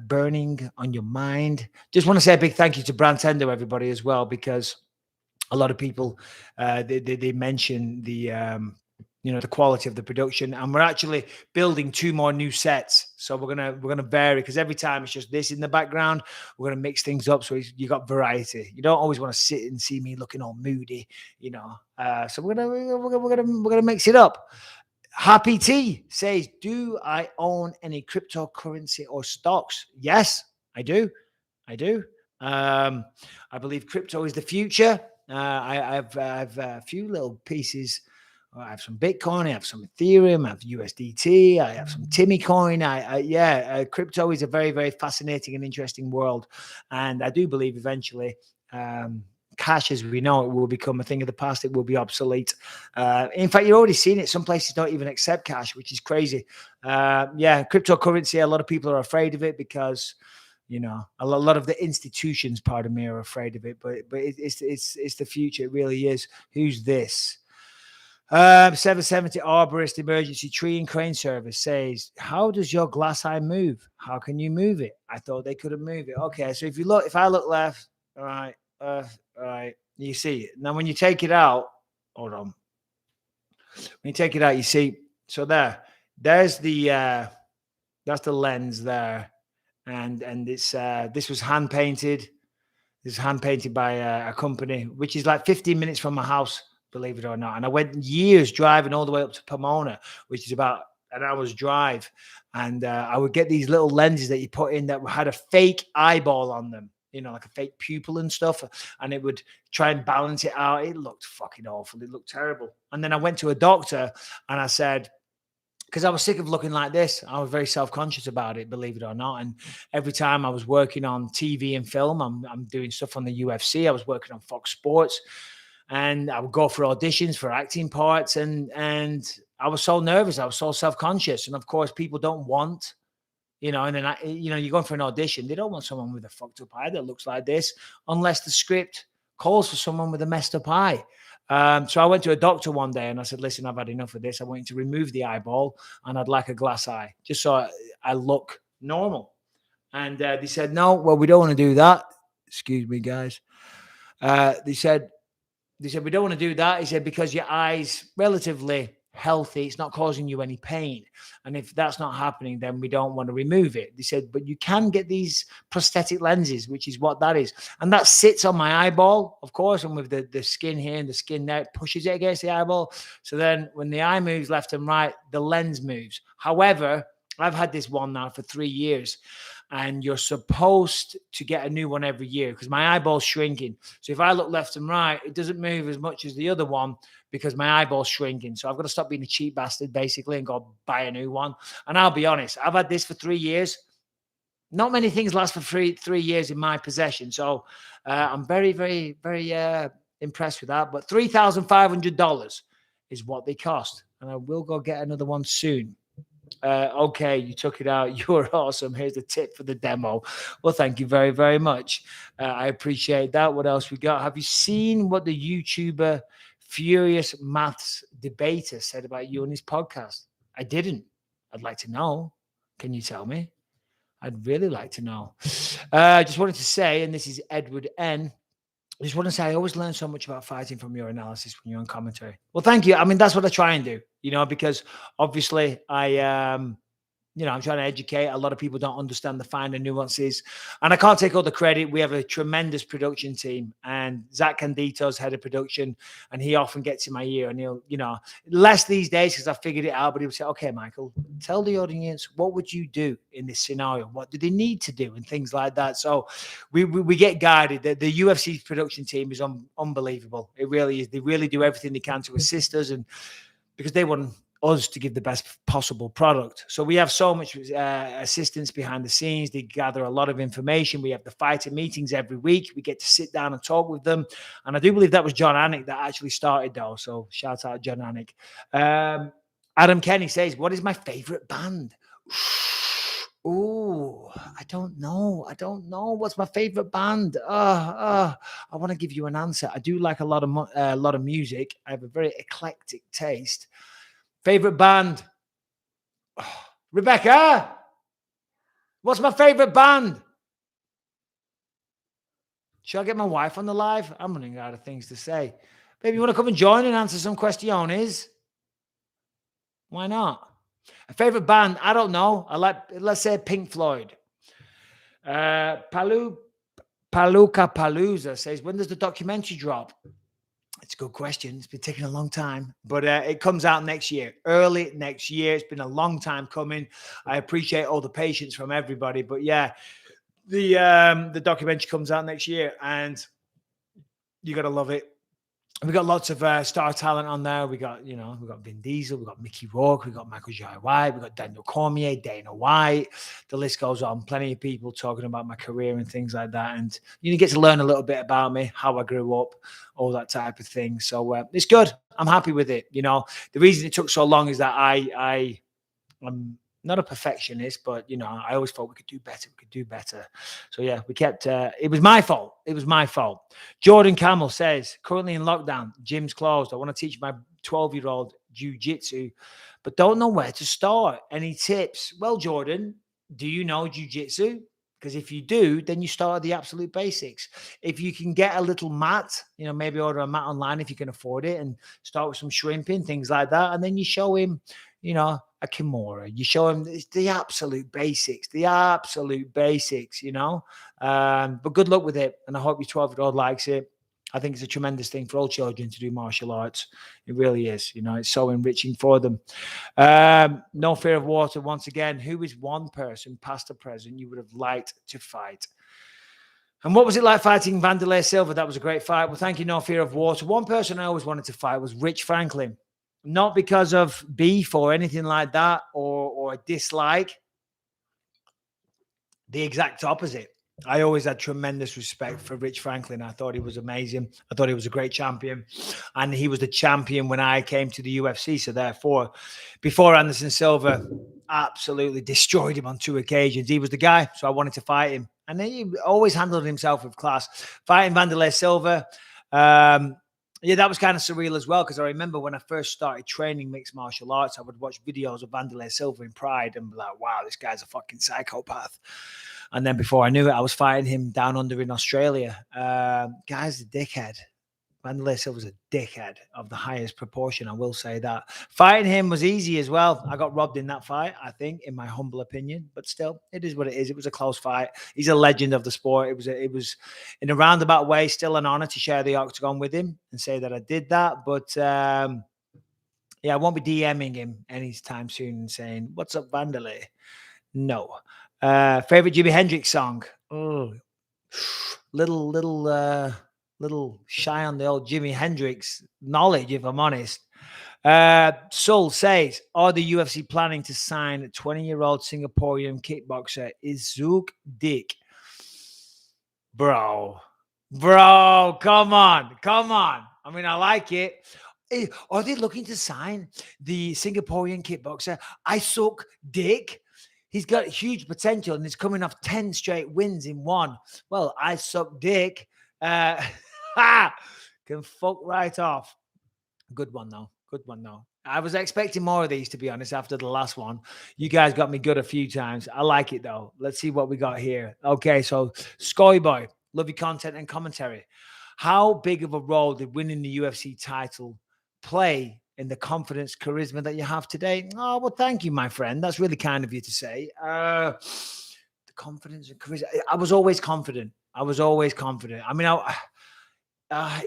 burning on your mind? Just want to say a big thank you to Brandtender, everybody, as well, because a lot of people they mention the the quality of the production, and we're actually building 2 more new sets. So we're gonna vary, because every time it's just this in the background. We're gonna mix things up so you got variety. You don't always want to sit and see me looking all moody, So we're gonna mix it up. Happy T says, do I own any cryptocurrency or stocks? Yes, I do. I believe crypto is the future. I have a few little pieces I have some Bitcoin, I have some Ethereum, I have USDT, I have some Timmy coin. Crypto is a very, very fascinating and interesting world. And I do believe eventually cash as we know it will become a thing of the past. It will be obsolete. In fact, you're already seeing it. Some places don't even accept cash, which is crazy. Cryptocurrency, a lot of people are afraid of it because a lot of the institutions, part of me, are afraid of it. But it's the future. It really is. Who's this? 770 Arborist Emergency Tree and Crane Service says, how does your glass eye move? How can you move it? I thought they couldn't move it. Okay, so if I look left, all right, you see it. Now when you take it out, hold on. When you take it out, you see, so there's that's the lens there. And it's this was hand painted. This is hand painted by a company, which is like 15 minutes from my house, believe it or not. And I went years driving all the way up to Pomona, which is about an hour's drive. And I would get these little lenses that you put in that had a fake eyeball on them, like a fake pupil and stuff. And it would try and balance it out. It looked fucking awful. It looked terrible. And then I went to a doctor and I said, because I was sick of looking like this. I was very self-conscious about it, believe it or not. And every time I was working on TV and film, I'm doing stuff on the UFC. I was working on Fox Sports, and I would go for auditions for acting parts. And I was so nervous. I was so self-conscious. And of course, people don't want, and then you're going for an audition. They don't want someone with a fucked up eye that looks like this, unless the script calls for someone with a messed up eye. So I went to a doctor one day and I said, listen, I've had enough of this. I want you to remove the eyeball and I'd like a glass eye just so I look normal. And they said, no, well, we don't want to do that. Excuse me, guys. They said, we don't want to do that. He said, because your eye's relatively healthy, it's not causing you any pain. And if that's not happening, then we don't want to remove it. They said, but you can get these prosthetic lenses, which is what that is. And that sits on my eyeball, of course, and with the skin here and the skin there, it pushes it against the eyeball. So then when the eye moves left and right, the lens moves. However, I've had this one now for 3 years, and you're supposed to get a new one every year because my eyeball's shrinking. So if I look left and right, it doesn't move as much as the other one because my eyeball's shrinking. So I've got to stop being a cheap bastard, basically, and go buy a new one. And I'll be honest, I've had this for 3 years. Not many things last for three years in my possession. So I'm very, very, very impressed with that. But $3,500 is what they cost. And I will go get another one soon. Okay, you took it out. You're awesome. Here's the tip for the demo. Well, thank you very, very much. I appreciate that. What else we got? Have you seen what the YouTuber Furious Maths Debater said about you on his podcast? I didn't. I'd like to know. Can you tell me? I'd really like to know. I just wanted to say, and this is Edward N. I just want to say I always learn so much about fighting from your analysis when you're on commentary. Well, thank you. I mean, that's what I try and do, because obviously I'm trying to educate. A lot of people don't understand the finer nuances, and I can't take all the credit. We have a tremendous production team, and Zach Candito's head of production, and he often gets in my ear, and he'll, less these days because I figured it out, but he'll say, okay, Michael, tell the audience, what would you do in this scenario? What do they need to do? And things like that. So we get guided. The UFC production team is unbelievable. It really is. They really do everything they can to assist us, and because they want us to give the best possible product. So we have so much assistance behind the scenes. They gather a lot of information. We have the fighter meetings every week. We get to sit down and talk with them. And I do believe that was John Anik that actually started though. So shout out John Anik. Adam Kenny says, what is my favorite band? Oh, I don't know. What's my favorite band? I want to give you an answer. I do like a lot of music. I have a very eclectic taste. Favorite band? Oh, Rebecca, what's my favorite band? Shall I get my wife on the live? I'm running out of things to say. Baby, you want to come and join and answer some questions? Why not? A favorite band? I don't know. I like, let's say, Pink Floyd. Paluka Palooza says, when does the documentary drop? It's a good question. It's been taking a long time, but it comes out next year, early next year. It's been a long time coming. I appreciate all the patience from everybody, but yeah, the documentary comes out next year, and you gotta love it. We got lots of star talent on there. We got, we got Vin Diesel, we got Mickey Rourke, we got Michael Jai White, we got Daniel Cormier, Dana White. The list goes on. Plenty of people talking about my career and things like that. And you get to learn a little bit about me, how I grew up, all that type of thing. So it's good. I'm happy with it. The reason it took so long is that I'm not a perfectionist, but I always thought we could do better. We could do better. So yeah, we kept. It was my fault. It was my fault. Jordan Camel says, currently in lockdown, gym's closed. I want to teach my 12-year-old jiu-jitsu, but don't know where to start. Any tips? Well, Jordan, do you know jiu-jitsu? Because if you do, then you start at the absolute basics. If you can get a little mat, maybe order a mat online if you can afford it, and start with some shrimping, things like that, and then you show him, a kimura. You show him the absolute basics, But good luck with it, and I hope your 12-year-old likes it. I think it's a tremendous thing for all children to do martial arts. It really is. It's so enriching for them. No Fear of Water, once again. Who is one person, past or present, you would have liked to fight? And what was it like fighting Vanderlei Silva? That was a great fight. Well, thank you, No Fear of Water. One person I always wanted to fight was Rich Franklin. Not because of beef or anything like that, or a dislike. The exact opposite. I always had tremendous respect for Rich Franklin. I thought he was amazing. I thought he was a great champion. And he was the champion when I came to the UFC. So therefore, before Anderson Silva absolutely destroyed him on 2 occasions, he was the guy. So I wanted to fight him. And he always handled himself with class. Fighting Vanderlei Silva, that was kind of surreal as well, because I remember when I first started training mixed martial arts, I would watch videos of Vanderlei Silva in Pride and be like, wow, this guy's a fucking psychopath. And then before I knew it, I was fighting him down under in Australia. Guy's a dickhead. Vanderlei Silva's a dickhead of the highest proportion, I will say that. Fighting him was easy as well. I got robbed in that fight, I think, in my humble opinion. But still, it is what it is. It was a close fight. He's a legend of the sport. It was in a roundabout way still an honor to share the octagon with him and say that I did that. But I won't be DMing him anytime soon and saying, "What's up, Vanderlei?" No. Favorite Jimi Hendrix song? Oh, little shy on the old Jimi Hendrix knowledge, if I'm honest. Sul says, are the UFC planning to sign a 20-year-old Singaporean kickboxer Izuk Dik? Bro, come on. I mean, I like it. Are they looking to sign the Singaporean kickboxer Izuk Dik? He's got huge potential and he's coming off 10 straight wins in one. Well, I suck dick. Can fuck right off. Good one, though. I was expecting more of these, to be honest, after the last one. You guys got me good a few times. I like it, though. Let's see what we got here. Okay, so Scoy Boy, love your content and commentary. How big of a role did winning the UFC title play in the confidence, charisma that you have today? Oh, well, thank you, my friend. That's really kind of you to say. The confidence and charisma. I was always confident. I mean, I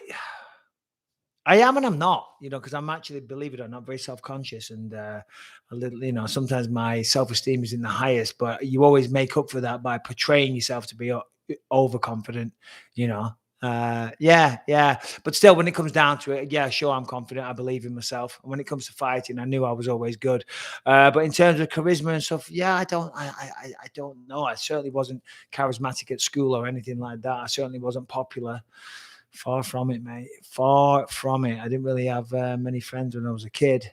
am and I'm not, because I'm actually, believe it or not, very self-conscious and a little, sometimes my self-esteem is in the highest, but you always make up for that by portraying yourself to be overconfident, But still, when it comes down to it, yeah, sure, I'm confident. I believe in myself. And when it comes to fighting, I knew I was always good. But in terms of charisma and stuff, yeah, I don't know. I certainly wasn't charismatic at school or anything like that. I certainly wasn't popular. Far from it, mate. Far from it. I didn't really have many friends when I was a kid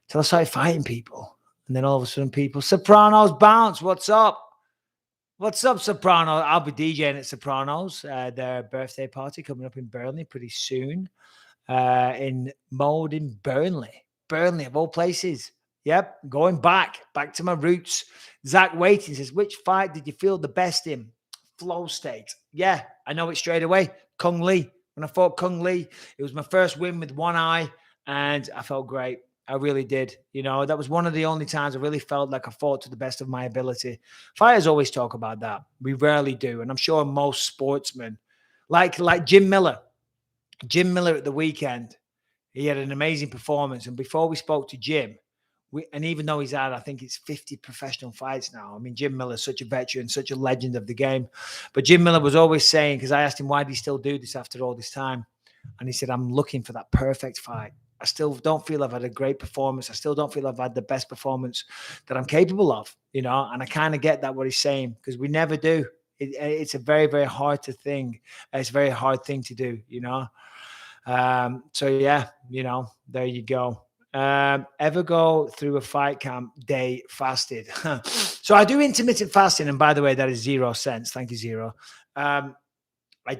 till I started fighting people. And then all of a sudden people, Sopranos bounce. What's up? What's up, Sopranos? I'll be DJing at Sopranos. Their birthday party coming up in Burnley pretty soon. In Mode in Burnley. Burnley, of all places. Yep, going back to my roots. Zach Waiting says, which fight did you feel the best in? Flow state. Yeah, I know it straight away. Kung Lee. When I fought Kung Lee, it was my first win with one eye, and I felt great. I really did. That was one of the only times I really felt like I fought to the best of my ability. Fighters always talk about that. We rarely do. And I'm sure most sportsmen, like Jim Miller at the weekend, he had an amazing performance. And before we spoke to Jim, and even though he's had, I think it's 50 professional fights now. I mean, Jim Miller's such a veteran, such a legend of the game. But Jim Miller was always saying, because I asked him, why do you still do this after all this time? And he said, I'm looking for that perfect fight. I still don't feel I've had a great performance. I still don't feel I've had the best performance that I'm capable of, and I kind of get that what he's saying, because we never do. It's a very, very hard to think. It's a very hard thing to do. So yeah, there you go. Ever go through a fight camp day fasted? So I do intermittent fasting, and by the way, that is 0 cents. Thank you, Zero. I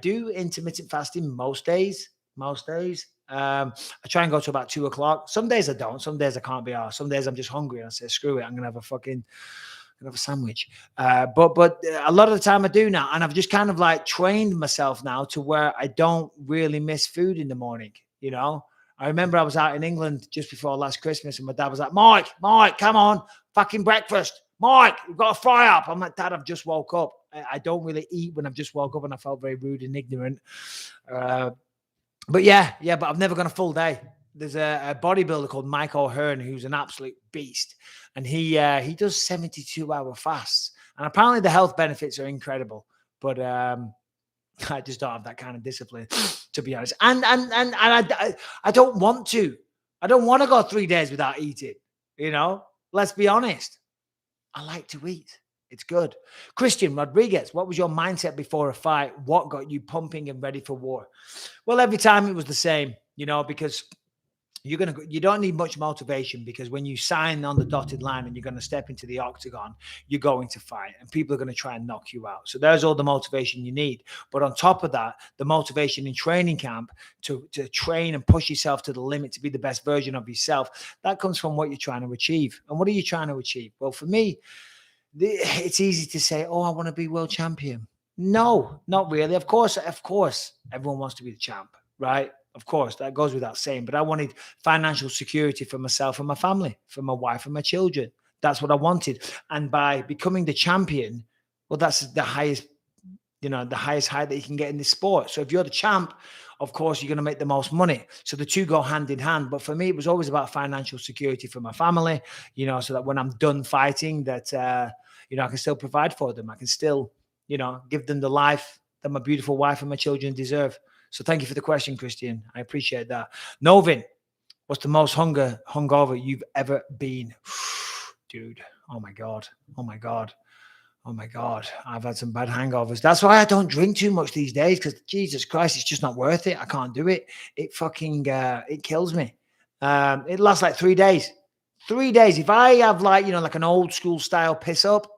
do intermittent fasting most days. Most days. I try and go to about 2 o'clock. Some days I don't. Some days I can't be arsed. Some days I'm just hungry and I say, screw it, I'm gonna have a sandwich. But a lot of the time I do now, and I've just kind of like trained myself now to where I don't really miss food in the morning. I remember I was out in England just before last Christmas, and my dad was like, Mike, come on, fucking breakfast. Mike, we've got to fry up. I'm like, Dad, I've just woke up. I don't really eat when I've just woke up, and I felt very rude and ignorant. But but I've never gone a full day. There's a bodybuilder called Mike O'Hearn who's an absolute beast, and he does 72-hour fasts, and apparently the health benefits are incredible. But I just don't have that kind of discipline, to be honest. And I don't want to. I don't want to go 3 days without eating. Let's be honest. I like to eat. It's good. Christian Rodriguez, what was your mindset before a fight? What got you pumping and ready for war? Well, every time it was the same, because you don't need much motivation, because when you sign on the dotted line and you're going to step into the octagon, you're going to fight, and people are going to try and knock you out. So there's all the motivation you need. But on top of that, the motivation in training camp to train and push yourself to the limit to be the best version of yourself, that comes from what you're trying to achieve. And what are you trying to achieve? Well, for me, it's easy to say, oh, I want to be world champion. No, not really. Of course, everyone wants to be the champ, right? Of course, that goes without saying. But I wanted financial security for myself and my family, for my wife and my children. That's what I wanted. And by becoming the champion, well, that's the highest height that you can get in this sport. So if you're the champ, of course, you're going to make the most money. So the two go hand in hand. But for me, it was always about financial security for my family, so that when I'm done fighting, that, I can still provide for them. I can still, give them the life that my beautiful wife and my children deserve. So thank you for the question, Christian. I appreciate that. Novin, what's the most hungover you've ever been? Dude, oh my God. Oh my God. Oh my God, I've had some bad hangovers. That's why I don't drink too much these days, because Jesus Christ, it's just not worth it. I can't do it. It fucking, it kills me. It lasts like 3 days. 3 days. If I have like an old school style piss up,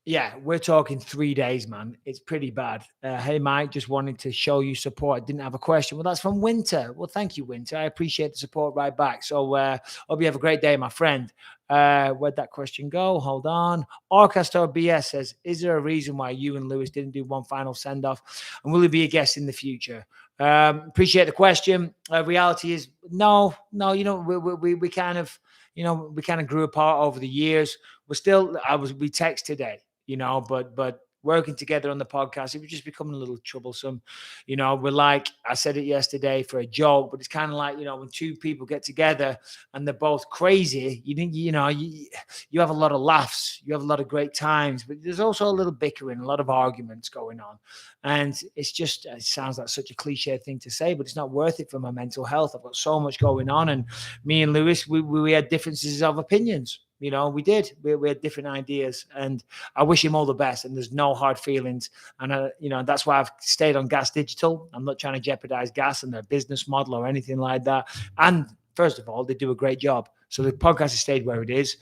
yeah, we're talking 3 days, man. It's pretty bad. Hey, Mike, just wanted to show you support. I didn't have a question. Well, that's from Winter. Well, thank you, Winter. I appreciate the support right back. So hope you have a great day, my friend. Where'd that question go? Hold on. Orchestra BS says, is there a reason why you and Lewis didn't do one final send-off? And will he be a guest in the future? Appreciate the question. Reality is no. We kind of, grew apart over the years. We text today. But working together on the podcast, it was just becoming a little troublesome. We're like, I said it yesterday for a joke, but it's kind of like, when two people get together and they're both crazy, you have a lot of laughs, you have a lot of great times, but there's also a little bickering, a lot of arguments going on. And it sounds like such a cliche thing to say, but it's not worth it for my mental health. I've got so much going on. And me and Lewis, we had differences of opinions. We did. We had different ideas, and I wish him all the best. And there's no hard feelings. And that's why I've stayed on Gas Digital. I'm not trying to jeopardize Gas and their business model or anything like that. And first of all, they do a great job. So the podcast has stayed where it is.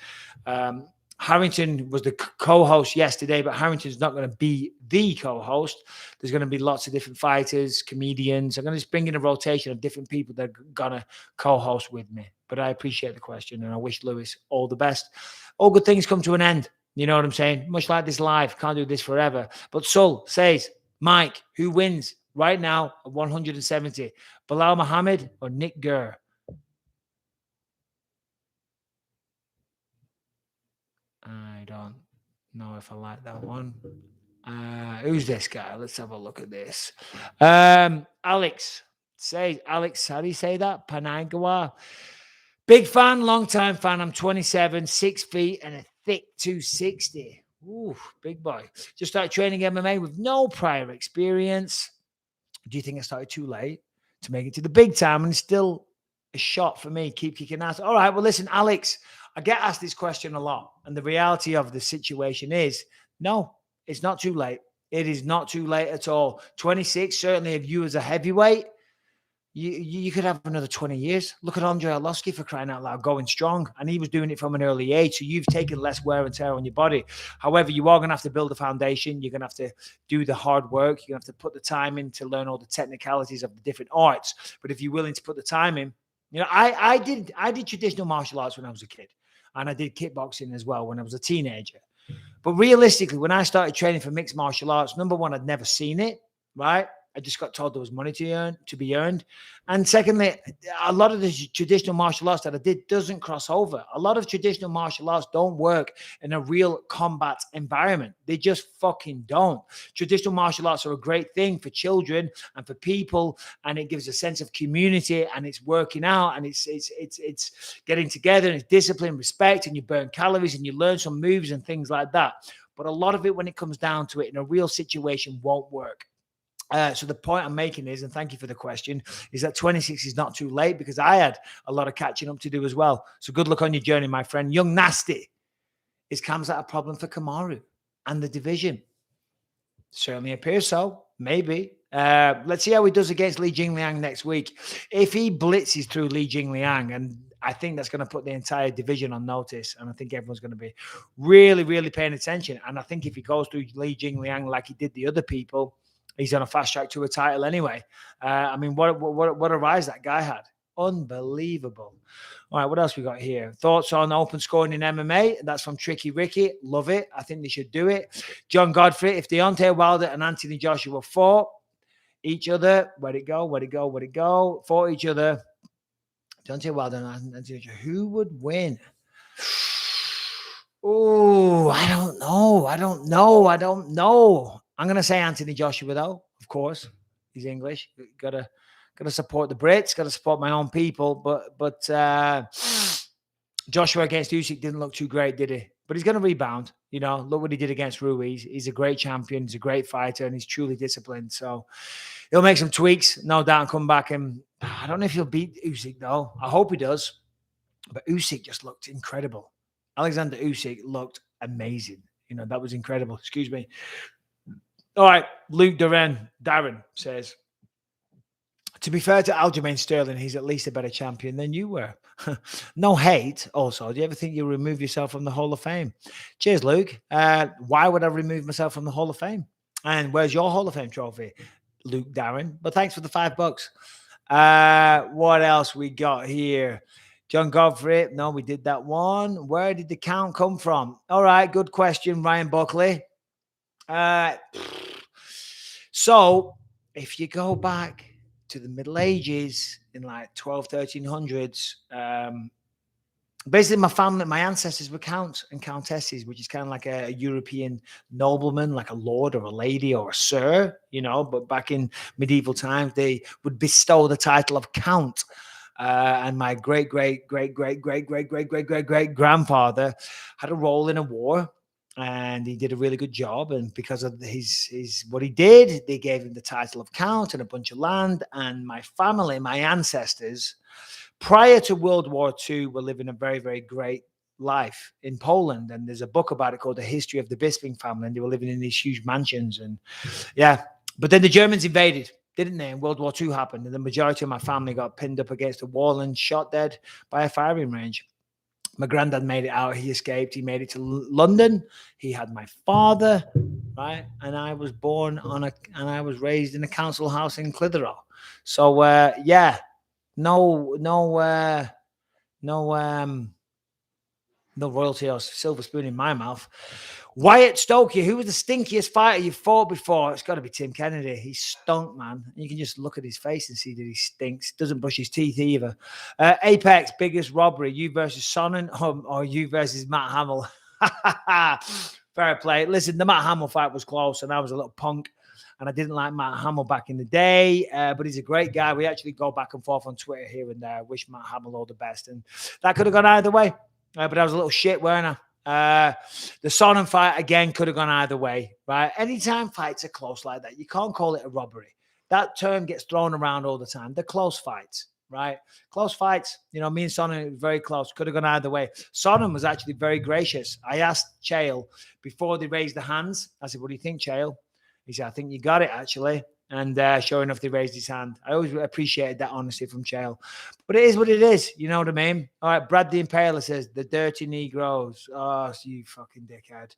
Harrington was the co-host yesterday, but Harrington's not going to be the co-host. There's going to be lots of different fighters, comedians. I'm going to just bring in a rotation of different people that are going to co-host with me. But I appreciate the question, and I wish Lewis all the best. All good things come to an end. You know what I'm saying? Much like this life, can't do this forever. But Sul says, Mike, who wins right now at 170? Bilal Muhammad or Nick Gurr? I don't know if I like that one. Who's this guy? Let's have a look at this. Alex says, how do you say that? Panagawa. Big fan, long time fan. I'm 27, 6 feet, and a thick 260. Ooh, big boy. Just started training MMA with no prior experience. Do you think I started too late to make it to the big time? And it's still a shot for me. Keep kicking ass. All right. Well, listen, Alex, I get asked this question a lot. And the reality of the situation is no, it's not too late. It is not too late at all. 26, certainly, if you as a heavyweight, you could have another 20 years. Look at Andre Arlovsky, for crying out loud, going strong. And he was doing it from an early age. So you've taken less wear and tear on your body. However, you are going to have to build a foundation. You're going to have to do the hard work. You're going to have to put the time in to learn all the technicalities of the different arts. But if you're willing to put the time in, I did traditional martial arts when I was a kid. And I did kickboxing as well when I was a teenager. But realistically, when I started training for mixed martial arts, number one, I'd never seen it, right? I just got told there was money to be earned. And secondly, a lot of the traditional martial arts that I did doesn't cross over. A lot of traditional martial arts don't work in a real combat environment. They just fucking don't. Traditional martial arts are a great thing for children and for people, and it gives a sense of community, and it's working out, and it's getting together, and it's discipline, respect, and you burn calories, and you learn some moves and things like that. But a lot of it, when it comes down to it, in a real situation, won't work. So the point I'm making is, and thank you for the question, is that 26 is not too late, because I had a lot of catching up to do as well. So good luck on your journey, my friend. Young Nasty, is Khamzat a problem for Kamaru and the division? Certainly appears so. Maybe. Let's see how he does against Li Jingliang next week. If he blitzes through Li Jingliang, and I think that's going to put the entire division on notice, and I think everyone's going to be really, really paying attention. And I think if he goes through Li Jingliang like he did the other people, he's on a fast track to a title anyway. I mean, what a rise that guy had. Unbelievable. All right, what else we got here? Thoughts on open scoring in MMA? That's from Tricky Ricky. Love it. I think they should do it. John Godfrey, if Deontay Wilder and Anthony Joshua fought each other, where'd it go? Fought each other. Deontay Wilder and Anthony Joshua, who would win? Oh, I don't know. I'm going to say Anthony Joshua, though. Of course, he's English. Gotta support the Brits. Gotta support my own people. But Joshua against Usyk didn't look too great, did he? But he's going to rebound. Look what he did against Ruiz. He's a great champion. He's a great fighter, and he's truly disciplined. So he'll make some tweaks, no doubt, and come back. And I don't know if he'll beat Usyk, though. I hope he does. But Usyk just looked incredible. Alexander Usyk looked amazing. That was incredible. Excuse me. All right, Luke Darren says, to be fair to Aljamain Sterling, he's at least a better champion than you were. No hate. Also, do you ever think you'll remove yourself from the Hall of Fame? Cheers, Luke. Why would I remove myself from the Hall of Fame? And where's your Hall of Fame trophy, Luke Darren? But thanks for the $5. What else we got here? John Godfrey. No, we did that one. Where did the count come from? All right, good question, Ryan Buckley. So if you go back to the Middle Ages in like 1300s, basically my family, my ancestors were counts and countesses, which is kind of like a European nobleman, like a lord or a lady or a sir, but back in medieval times, they would bestow the title of count. And my great grandfather had a role in a war, and he did a really good job. And because of his what he did, they gave him the title of count and a bunch of land. And my family, my ancestors, prior to World War II, were living a very, very great life in Poland. And there's a book about it called The History of the Bisping Family. And they were living in these huge mansions. And yeah, but then the Germans invaded, didn't they? And World War II happened. And the majority of my family got pinned up against a wall and shot dead by a firing range. My granddad made it out. He escaped. He made it to London. He had my father, right? And I was I was raised in a council house in Clitheroe. So, yeah, no royalty or silver spoon in my mouth. Wyatt Stokey, who was the stinkiest fighter you fought before? It's got to be Tim Kennedy. He stunk, man. You can just look at his face and see that he stinks. Doesn't brush his teeth either. Apex, biggest robbery. You versus Sonnen or you versus Matt Hamill? Fair play. Listen, the Matt Hamill fight was close, and I was a little punk, and I didn't like Matt Hamill back in the day, but he's a great guy. We actually go back and forth on Twitter here and there. Wish Matt Hamill all the best, and that could have gone either way. But I was a little shit, weren't I? The Sonnen fight, again, could have gone either way, right? Anytime fights are close like that, you can't call it a robbery. that term gets thrown around all the time. The close fights, right? Close fights. Me and Sonnen were very close. Could have gone either way. Sonnen was actually very gracious. I asked Chael before they raised the hands. I said, "What do you think, Chael?" He said, "I think you got it, actually." And sure enough, they raised his hand. I always appreciated that honesty from Chael. But it is what it is. You know what I mean? All right, Brad the Impaler says, "The dirty Negroes." Oh, you fucking dickhead.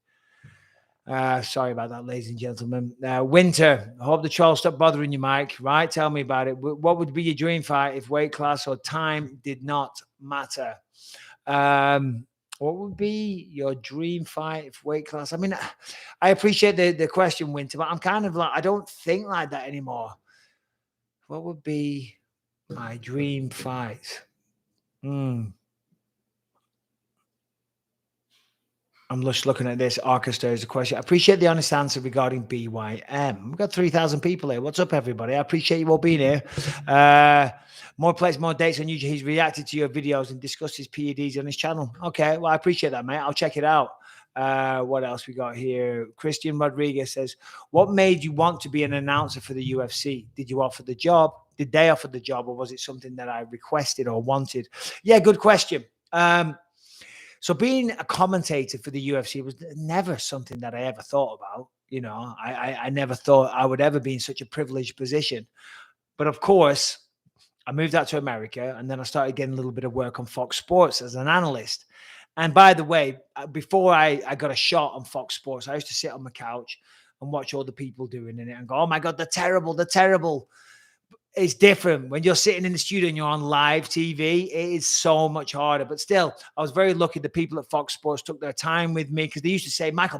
Sorry about that, ladies and gentlemen. Winter, I hope the trolls stop bothering you, Mike. Right? Tell me about it. What would be your dream fight if weight class or time did not matter? What would be your dream fight if weight class? I mean, I appreciate the question, Winter, but I'm kind of like, I don't think like that anymore. What would be my dream fight? I'm just looking at this. Orchestra is a question. I appreciate the honest answer regarding BYM. We've got 3,000 people here. What's up, everybody? I appreciate you all being here. More plays, more dates on YouTube. He's reacted to your videos and discussed his PEDs on his channel. Okay, well, I appreciate that, mate. I'll check it out. What else we got here? Christian Rodriguez says, "What made you want to be an announcer for the UFC? Did you offer the job? Did they offer the job, or was it something that I requested or wanted?" Yeah, good question. So being a commentator for the UFC was never something that I ever thought about. I never thought I would ever be in such a privileged position. But of course, I moved out to America, and then I started getting a little bit of work on Fox Sports as an analyst. And by the way, before I got a shot on Fox Sports, I used to sit on my couch and watch all the people doing it and go, "Oh my God, they're terrible, they're terrible." It's different when you're sitting in the studio and you're on live TV. It is so much harder. But still, I was very lucky. The people at Fox Sports took their time with me because they used to say, Michael,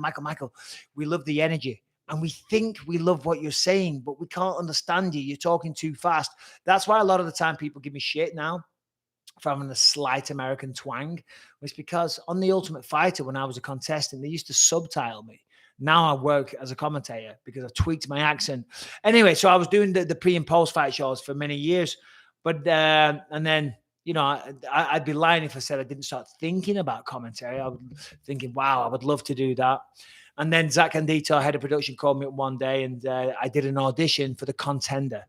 we love the energy. And we think we love what you're saying, but we can't understand you. You're talking too fast." That's why a lot of the time people give me shit now for having a slight American twang. It's because on The Ultimate Fighter, when I was a contestant, they used to subtitle me. Now I work as a commentator because I tweaked my accent. Anyway, so I was doing the pre and post fight shows for many years. But, and then, I'd be lying if I said I didn't start thinking about commentary. I was thinking, wow, I would love to do that. And then Zach Andito, head of production, called me up one day and I did an audition for The Contender.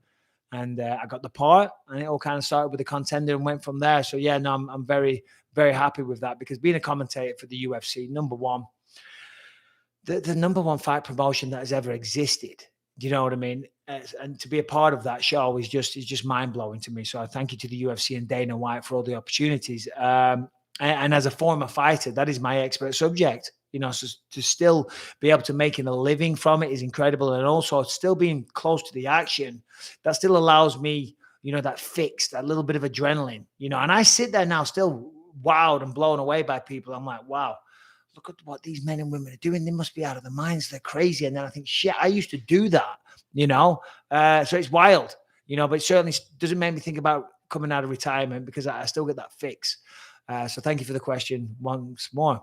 And I got the part, and it all kind of started with The Contender and went from there. So, yeah, no, I'm very, very happy with that because being a commentator for the UFC, number one, the number one fight promotion that has ever existed. Do you know what I mean? And to be a part of that show is just mind blowing to me. So I thank you to the UFC and Dana White for all the opportunities. And as a former fighter, that is my expert subject. So to still be able to make a living from it is incredible. And also still being close to the action, that still allows me, that fix, that little bit of adrenaline, and I sit there now still wowed and blown away by people. I'm like, wow, look at what these men and women are doing. They must be out of their minds. They're crazy. And then I think, shit, I used to do that, so it's wild, but it certainly doesn't make me think about coming out of retirement because I still get that fix. So thank you for the question once more.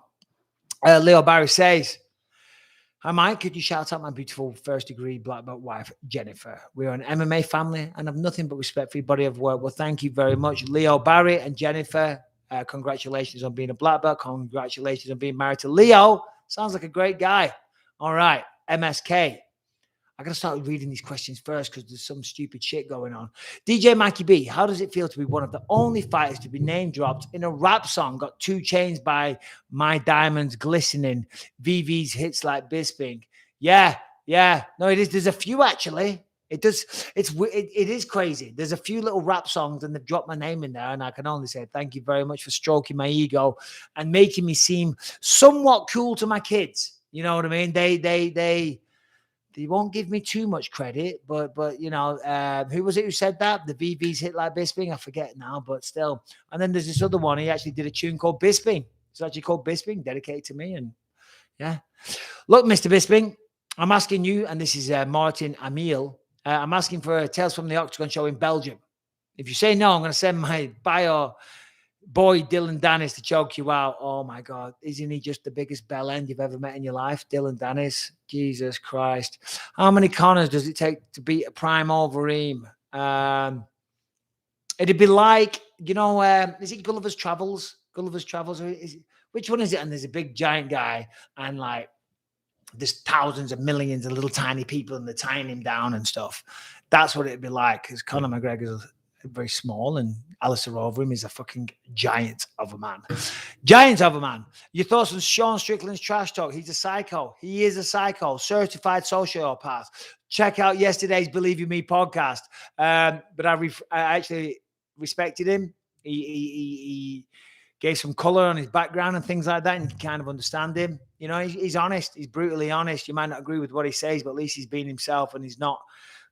Leo Barry says, "Hi, Mike. Could you shout out my beautiful first-degree black belt wife, Jennifer? We're an MMA family and have nothing but respect for your body of work." Well, thank you very much, Leo Barry and Jennifer. Congratulations on being a black belt. Congratulations on being married to Leo. Sounds like a great guy. All right, MSK. I got to start reading these questions first because there's some stupid shit going on. DJ Mikey B, how does it feel to be one of the only fighters to be name dropped in a rap song? Got 2 chains by My Diamonds Glistening. VV's hits like Bisping. Yeah. No, it is. There's a few actually. It is crazy. There's a few little rap songs and they've dropped my name in there, and I can only say thank you very much for stroking my ego and making me seem somewhat cool to my kids. You know what I mean? They won't give me too much credit, but who was it who said that? The VV's hit like Bisping? I forget now, but still. And then there's this other one. He actually did a tune called Bisping. It's actually called Bisping, dedicated to me. And yeah. Look, Mr. Bisping, I'm asking you, and this is Martin Emil. I'm asking for a Tales from the Octagon show in Belgium. If you say no, I'm going to send my bio boy Dylan Dennis to choke you out. Oh my God, isn't he just the biggest bell end you've ever met in your life, Dylan Dennis? Jesus Christ! How many corners does it take to beat a prime Overeem? It'd be like, is it Gulliver's Travels? Gulliver's Travels, or which one is it? And there's a big giant guy, and like there's thousands of millions of little tiny people and they're tying him down and stuff. That's what it'd be like, because Conor McGregor's very small and Alistair over him is a fucking giant of a man. Giant of a man. Your thoughts on Sean Strickland's trash talk? He's a psycho. He is a psycho, certified sociopath. Check out yesterday's Believe You Me podcast. But I actually respected him. He gave some color on his background and things like that, and you can kind of understand him. You know, he's honest. He's brutally honest. You might not agree with what he says, but at least he's being himself and he's not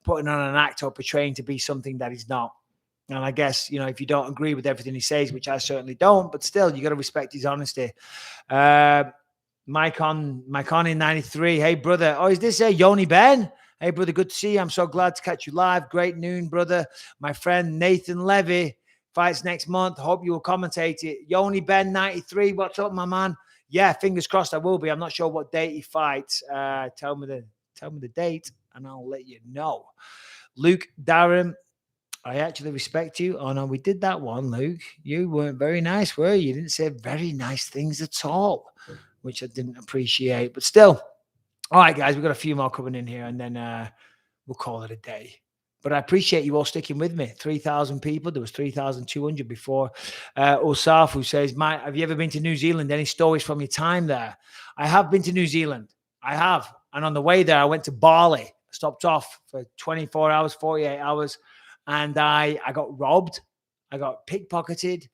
putting on an act or portraying to be something that he's not. And I guess, you know, if you don't agree with everything he says, which I certainly don't, but still, you got to respect his honesty. Mike on in 93. Hey, brother. Oh, is this Yoni Ben? Hey, brother, good to see you. I'm so glad to catch you live. Great noon, brother. My friend Nathan Levy fights next month. Hope you will commentate it. Yoni Ben 93. What's up, my man? Yeah, fingers crossed I will be. I'm not sure what date he fights. Tell me the date and I'll let you know. Luke Darren, I actually respect you. Oh, no, we did that one, Luke. You weren't very nice, were you? You didn't say very nice things at all, which I didn't appreciate. But still, all right, guys, we've got a few more coming in here, and then we'll call it a day. But I appreciate you all sticking with me. 3,000 people. There was 3,200 before. Osaf, who says, Mike, have you ever been to New Zealand? Any stories from your time there? I have been to New Zealand. I have. And on the way there, I went to Bali. Stopped off for 24 hours, 48 hours. And I got robbed. I got pickpocketed.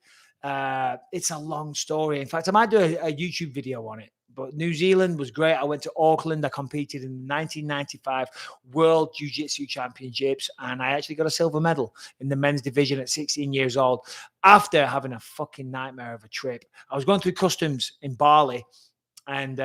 It's a long story. In fact, I might do a YouTube video on it. But New Zealand was great. I went to Auckland. I competed in the 1995 World Jiu-Jitsu Championships. And I actually got a silver medal in the men's division at 16 years old after having a fucking nightmare of a trip. I was going through customs in Bali. And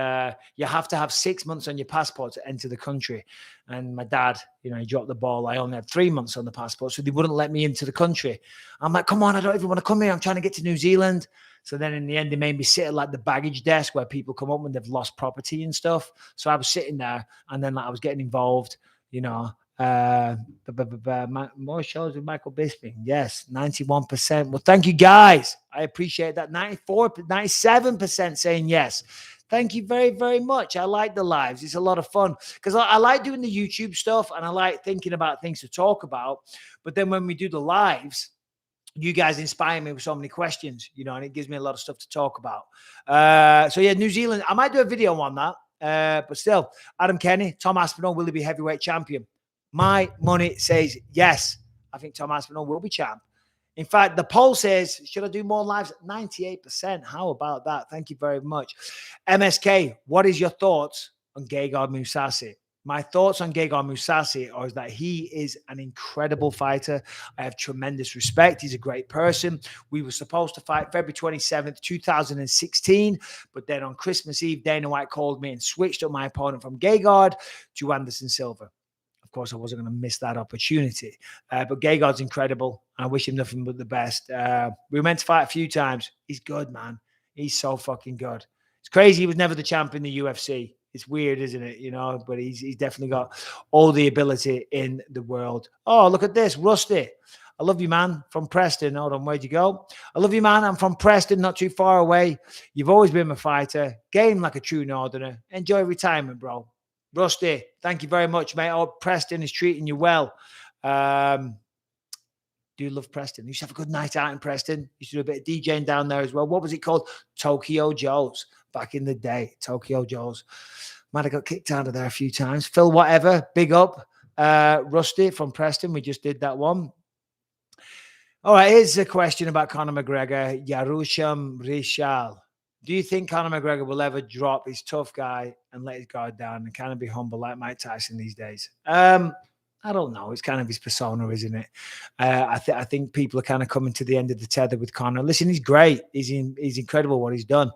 you have to have 6 months on your passport to enter the country. And my dad, you know, he dropped the ball. I only had 3 months on the passport, so they wouldn't let me into the country. I'm like, come on, I don't even want to come here. I'm trying to get to New Zealand. So then in the end, they made me sit at like the baggage desk where people come up when they've lost property and stuff. So I was sitting there, and then like I was getting involved, you know. More shows with Michael Bisping. Yes, 91%. Well, thank you guys. I appreciate that. 97% saying yes. Thank you very, very much. I like the lives. It's a lot of fun because I like doing the YouTube stuff and I like thinking about things to talk about. But then when we do the lives, you guys inspire me with so many questions, you know, and it gives me a lot of stuff to talk about. So yeah, New Zealand, I might do a video on that. But still, Adam Kenny, Tom Aspinall, will he be heavyweight champion? My money says yes. I think Tom Aspinall will be champ. In fact, the poll says, should I do more lives? 98%. How about that? Thank you very much. MSK, what is your thoughts on Gegard Mousasi? My thoughts on Gegard Mousasi are that he is an incredible fighter. I have tremendous respect. He's a great person. We were supposed to fight February 27th, 2016, but then on Christmas Eve, Dana White called me and switched up my opponent from Gegard to Anderson Silva. Of course, I wasn't going to miss that opportunity. But Gegard's incredible. I wish him nothing but the best. We were meant to fight a few times. He's good, man. He's so fucking good. It's crazy he was never the champ in the UFC. It's weird, isn't it? You know, but he's definitely got all the ability in the world. Oh, look at this. Rusty. I love you, man. From Preston. Hold on, where'd you go? I love you, man. I'm from Preston, not too far away. You've always been my fighter. Game like a true northerner. Enjoy retirement, bro. Rusty, thank you very much, mate. Oh, Preston is treating you well. Do you love Preston? You used to have a good night out in Preston. You used to do a bit of DJing down there as well. What was it called? Tokyo Joe's back in the day. Tokyo Joe's. Might have got kicked out of there a few times. Phil, whatever. Big up. Rusty from Preston. We just did that one. All right, here's a question about Conor McGregor. Yarusham Rishal. Do you think Conor McGregor will ever drop his tough guy and let his guard down and kind of be humble like Mike Tyson these days? I don't know. It's kind of his persona, isn't it? I think people are kind of coming to the end of the tether with Conor. Listen, he's great. He's incredible what he's done.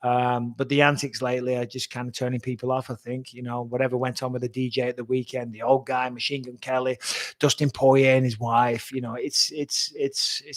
But the antics lately are just kind of turning people off, I think. You know, whatever went on with the DJ at the weekend, the old guy, Machine Gun Kelly, Dustin Poirier and his wife, you know, it's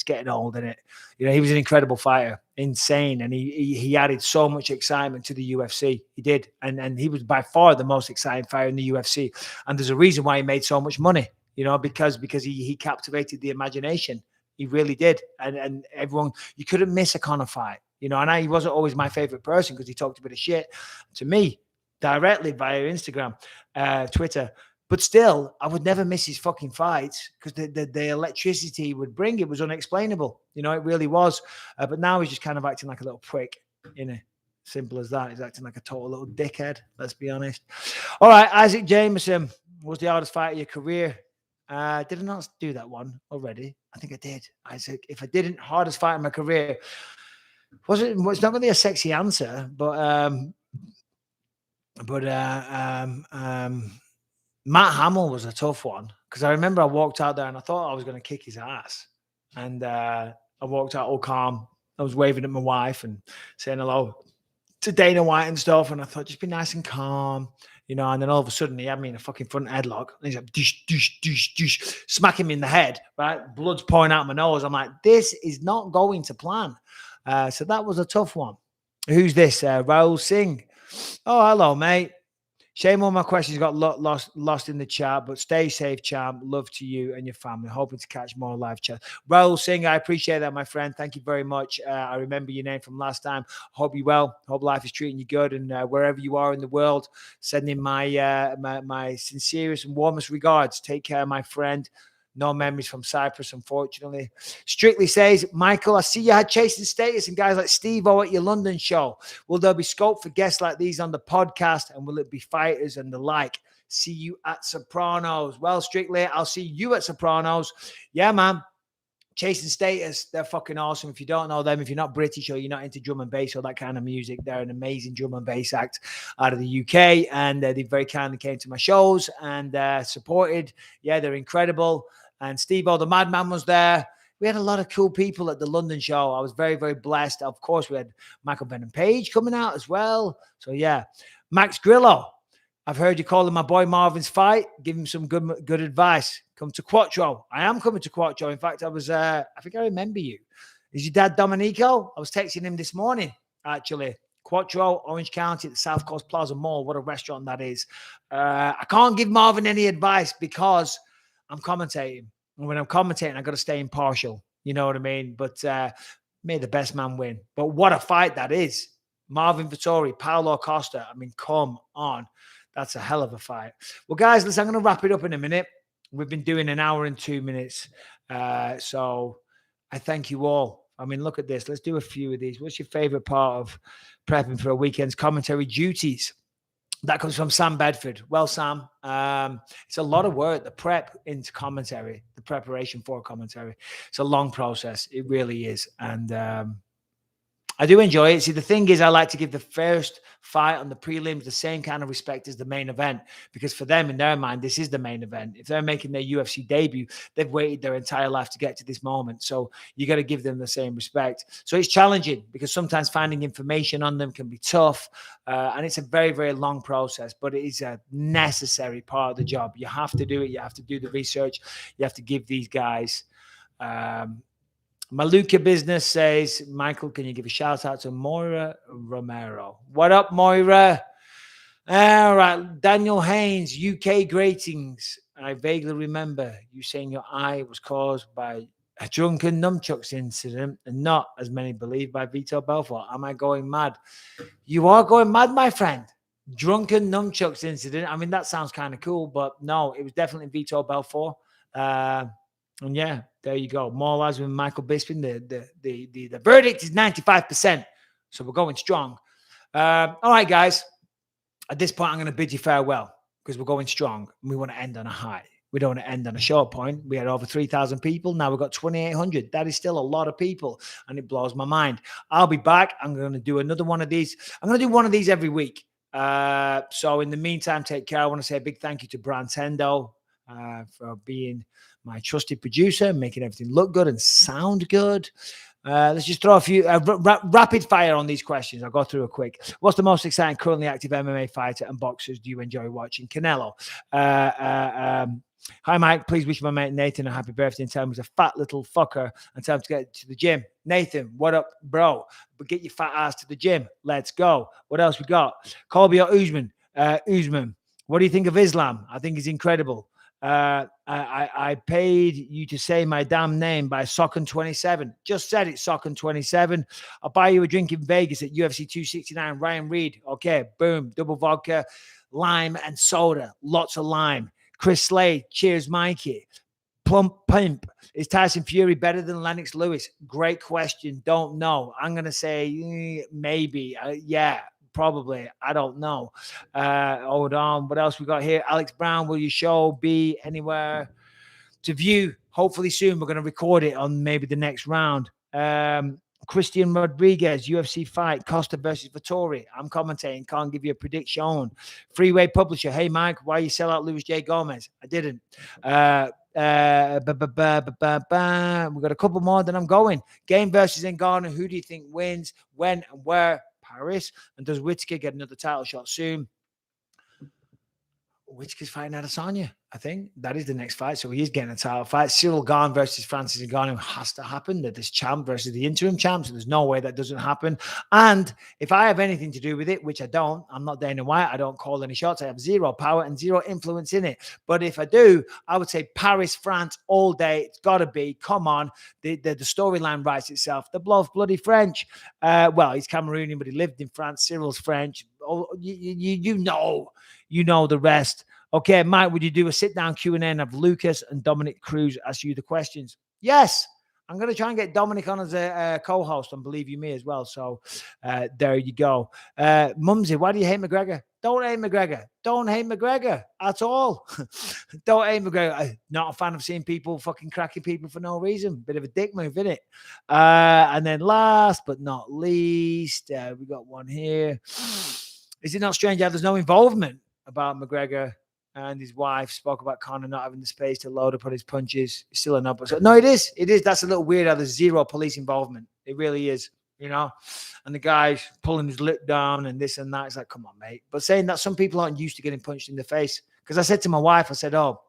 getting old, isn't it? You know, he was an incredible fighter, insane. And he added so much excitement to the UFC. He did. And he was by far the most exciting fighter in the UFC. And there's a reason why he made so much money, you know, because he captivated the imagination. He really did. And everyone, you couldn't miss a Conor fight. You know, and he wasn't always my favorite person because he talked a bit of shit. To me, directly via Instagram, Twitter. But still, I would never miss his fucking fights because the electricity he would bring, it was unexplainable. It really was. But now he's just kind of acting like a little prick, Simple as that. He's acting like a total little dickhead, let's be honest. All right, Isaac Jameson was the hardest fight of your career. Did I not do that one already? I think I did, Isaac. If I didn't, hardest fight in my career. It's not really a sexy answer, but Matt Hamill was a tough one because I remember I walked out there and I thought I was going to kick his ass, and I walked out all calm. I was waving at my wife and saying hello to Dana White and stuff, and I thought just be nice and calm, and then all of a sudden he had me in a fucking front headlock, and he's like dish, dish, dish, dish, smacking me in the head, right? Blood's pouring out my nose. I'm like, this is not going to plan. So that was a tough one. Who's this? Raul Singh. Oh, hello, mate. Shame all my questions got lost in the chat, but stay safe, champ. Love to you and your family. Hoping to catch more live chat. Raul Singh, I appreciate that, my friend. Thank you very much. I remember your name from last time. Hope you're well. Hope life is treating you good. And wherever you are in the world, sending my sincerest and warmest regards. Take care, my friend. No memories from Cyprus, unfortunately. Strictly says, Michael, I see you had Chasing Status and guys like Steve-O at your London show. Will there be scope for guests like these on the podcast? And will it be fighters and the like? See you at Sopranos. Well, Strictly, I'll see you at Sopranos. Yeah, man. Chasing Status, they're fucking awesome. If you don't know them, if you're not British or you're not into drum and bass or that kind of music, they're an amazing drum and bass act out of the UK. And they very kindly came to my shows and supported. Yeah, they're incredible. And Steve-O, the Madman, was there. We had a lot of cool people at the London show. I was very, very blessed. Of course, we had Michael Venom Page coming out as well. So, yeah. Max Grillo, I've heard you calling my boy Marvin's fight. Give him some good advice. Come to Quattro. I am coming to Quattro. In fact, I think I remember you. Is your dad Dominico? I was texting him this morning, actually. Quattro, Orange County at the South Coast Plaza Mall. What a restaurant that is. I can't give Marvin any advice because I'm commentating. And when I'm commentating, I've got to stay impartial. You know what I mean? But may the best man win. But what a fight that is. Marvin Vittori, Paulo Costa. I mean, come on. That's a hell of a fight. Well, guys, listen, I'm going to wrap it up in a minute. We've been doing an hour and 2 minutes. So I thank you all. I mean, look at this. Let's do a few of these. What's your favorite part of prepping for a weekend's commentary duties? That comes from Sam Bedford. Well, Sam, it's a lot of work, the prep into commentary, the preparation for commentary. It's a long process. It really is. And I do enjoy it. See, the thing is, I like to give the first fight on the prelims the same kind of respect as the main event, because for them, in their mind, this is the main event. If they're making their UFC debut, they've waited their entire life to get to this moment. So you got to give them the same respect. So it's challenging because sometimes finding information on them can be tough. And it's a very, very long process, but it is a necessary part of the job. You have to do it. You have to do the research. You have to give these guys Maluka Business says, Michael, can you give a shout out to Moira Romero? What up, Moira? All right. Daniel Haynes, UK Gratings. I vaguely remember you saying your eye was caused by a drunken nunchucks incident and not, as many believe, by Vito Belfort. Am I going mad? You are going mad, my friend. Drunken nunchucks incident. I mean, that sounds kind of cool, but no, it was definitely Vito Belfort. And yeah, there you go. More lives with Michael Bisping. The verdict is 95%. So we're going strong. All right, guys. At this point, I'm going to bid you farewell because we're going strong. And we want to end on a high. We don't want to end on a short point. We had over 3,000 people. Now we've got 2,800. That is still a lot of people. And it blows my mind. I'll be back. I'm going to do another one of these. I'm going to do one of these every week. So in the meantime, take care. I want to say a big thank you to Brantendo for being my trusted producer, making everything look good and sound good. Let's just throw a few rapid fire on these questions. I'll go through a quick. What's the most exciting currently active MMA fighter and boxers do you enjoy watching? Canelo. Hi, Mike. Please wish my mate Nathan a happy birthday and tell him he's a fat little fucker and tell him to get to the gym. Nathan, what up, bro? But get your fat ass to the gym. Let's go. What else we got? Colby or Usman? Usman. What do you think of Islam? I think he's incredible. I paid you to say my damn name by Socken27. Just said it, Socken27. I'll buy you a drink in Vegas at UFC 269. Ryan Reed. Okay, boom. Double vodka, lime, and soda. Lots of lime. Chris Slade. Cheers, Mikey. Plump Pimp. Is Tyson Fury better than Lennox Lewis? Great question. Don't know. I'm going to say maybe. Yeah, probably. I don't know. Hold on. What else we got here? Alex Brown, will your show be anywhere to view? Hopefully soon. We're going to record it on maybe the next round. Christian Rodriguez, UFC fight, Costa versus Vittori. I'm commentating, can't give you a prediction. Freeway Publisher, hey Mike, why you sell out Luis J. Gomez? I didn't. We got a couple more, then I'm going. Game versus Ngannou, who do you think wins, when and where? Paris. And does Whittaker get another title shot soon? Whittaker's fighting Adesanya, I think. That is the next fight. So he is getting a title fight. Cyril Gane versus Francis Ngannou has to happen. That this champ versus the interim champ. So there's no way that doesn't happen. And if I have anything to do with it, which I don't, I'm not Dana White. I don't call any shots. I have zero power and zero influence in it. But if I do, I would say Paris, France all day. It's got to be. Come on. The storyline writes itself. The bloody French. Well, he's Cameroonian, but he lived in France. Cyril's French. Oh, you know the rest. Okay, Mike, would you do a sit-down Q&A of Lucas and Dominic Cruz ask you the questions? Yes. I'm going to try and get Dominic on as a co-host, and believe you me as well. So there you go. Mumsy, why do you hate McGregor? Don't hate McGregor. Don't hate McGregor at all. Don't hate McGregor. I'm not a fan of seeing people fucking cracking people for no reason. Bit of a dick move, isn't it? And then last but not least, we got one here. Is it not strange how there's no involvement about McGregor and his wife spoke about Conor not having the space to load up on his punches? It's still a no. So, no, it is. It is. That's a little weird how there's zero police involvement. It really is, you know? And the guy's pulling his lip down and this and that. It's like, come on, mate. But saying that some people aren't used to getting punched in the face. Because I said to my wife, I said, oh,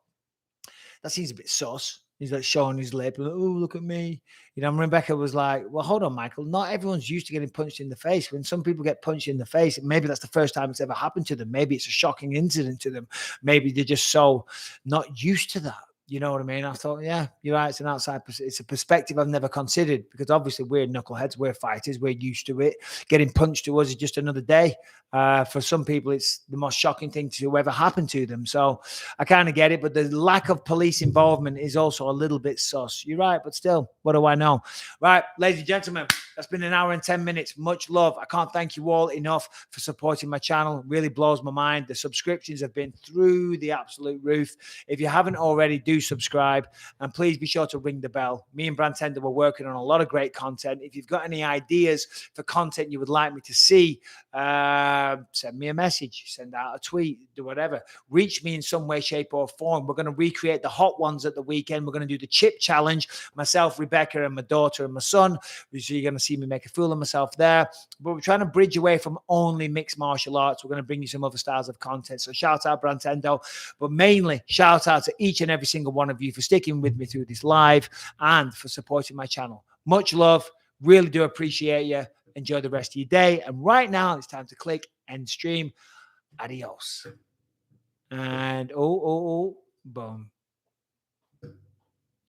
that seems a bit sus. He's like showing his lip. Like, oh, look at me. You know, and Rebecca was like, well, hold on, Michael. Not everyone's used to getting punched in the face. When some people get punched in the face, maybe that's the first time it's ever happened to them. Maybe it's a shocking incident to them. Maybe they're just so not used to that. You know what I mean? I thought, yeah, you're right. It's a perspective I've never considered, because obviously we're knuckleheads, we're fighters, we're used to it. Getting punched to us is just another day. For some people, it's the most shocking thing to ever happen to them. So I kind of get it, but the lack of police involvement is also a little bit sus. You're right, but still, what do I know? Right, ladies and gentlemen, that's been an hour and 10 minutes. Much love. I can't thank you all enough for supporting my channel. It really blows my mind. The subscriptions have been through the absolute roof. If you haven't already, do subscribe, and please be sure to ring the bell. Me and Brand Tender were working on a lot of great content. If you've got any ideas for content you would like me to see, send me a message, send out a tweet, do whatever. Reach me in some way, shape, or form. We're going to recreate the hot ones at the weekend. We're going to do the chip challenge. Myself, Rebecca, and my daughter and my son. So you're going to see me make a fool of myself there. But we're trying to bridge away from only mixed martial arts. We're going to bring you some other styles of content. So shout out Brantendo, but mainly shout out to each and every single one of you for sticking with me through this live and for supporting my channel. Much love. Really do appreciate you. Enjoy the rest of your day. And right now it's time to click end stream. Adios. And boom.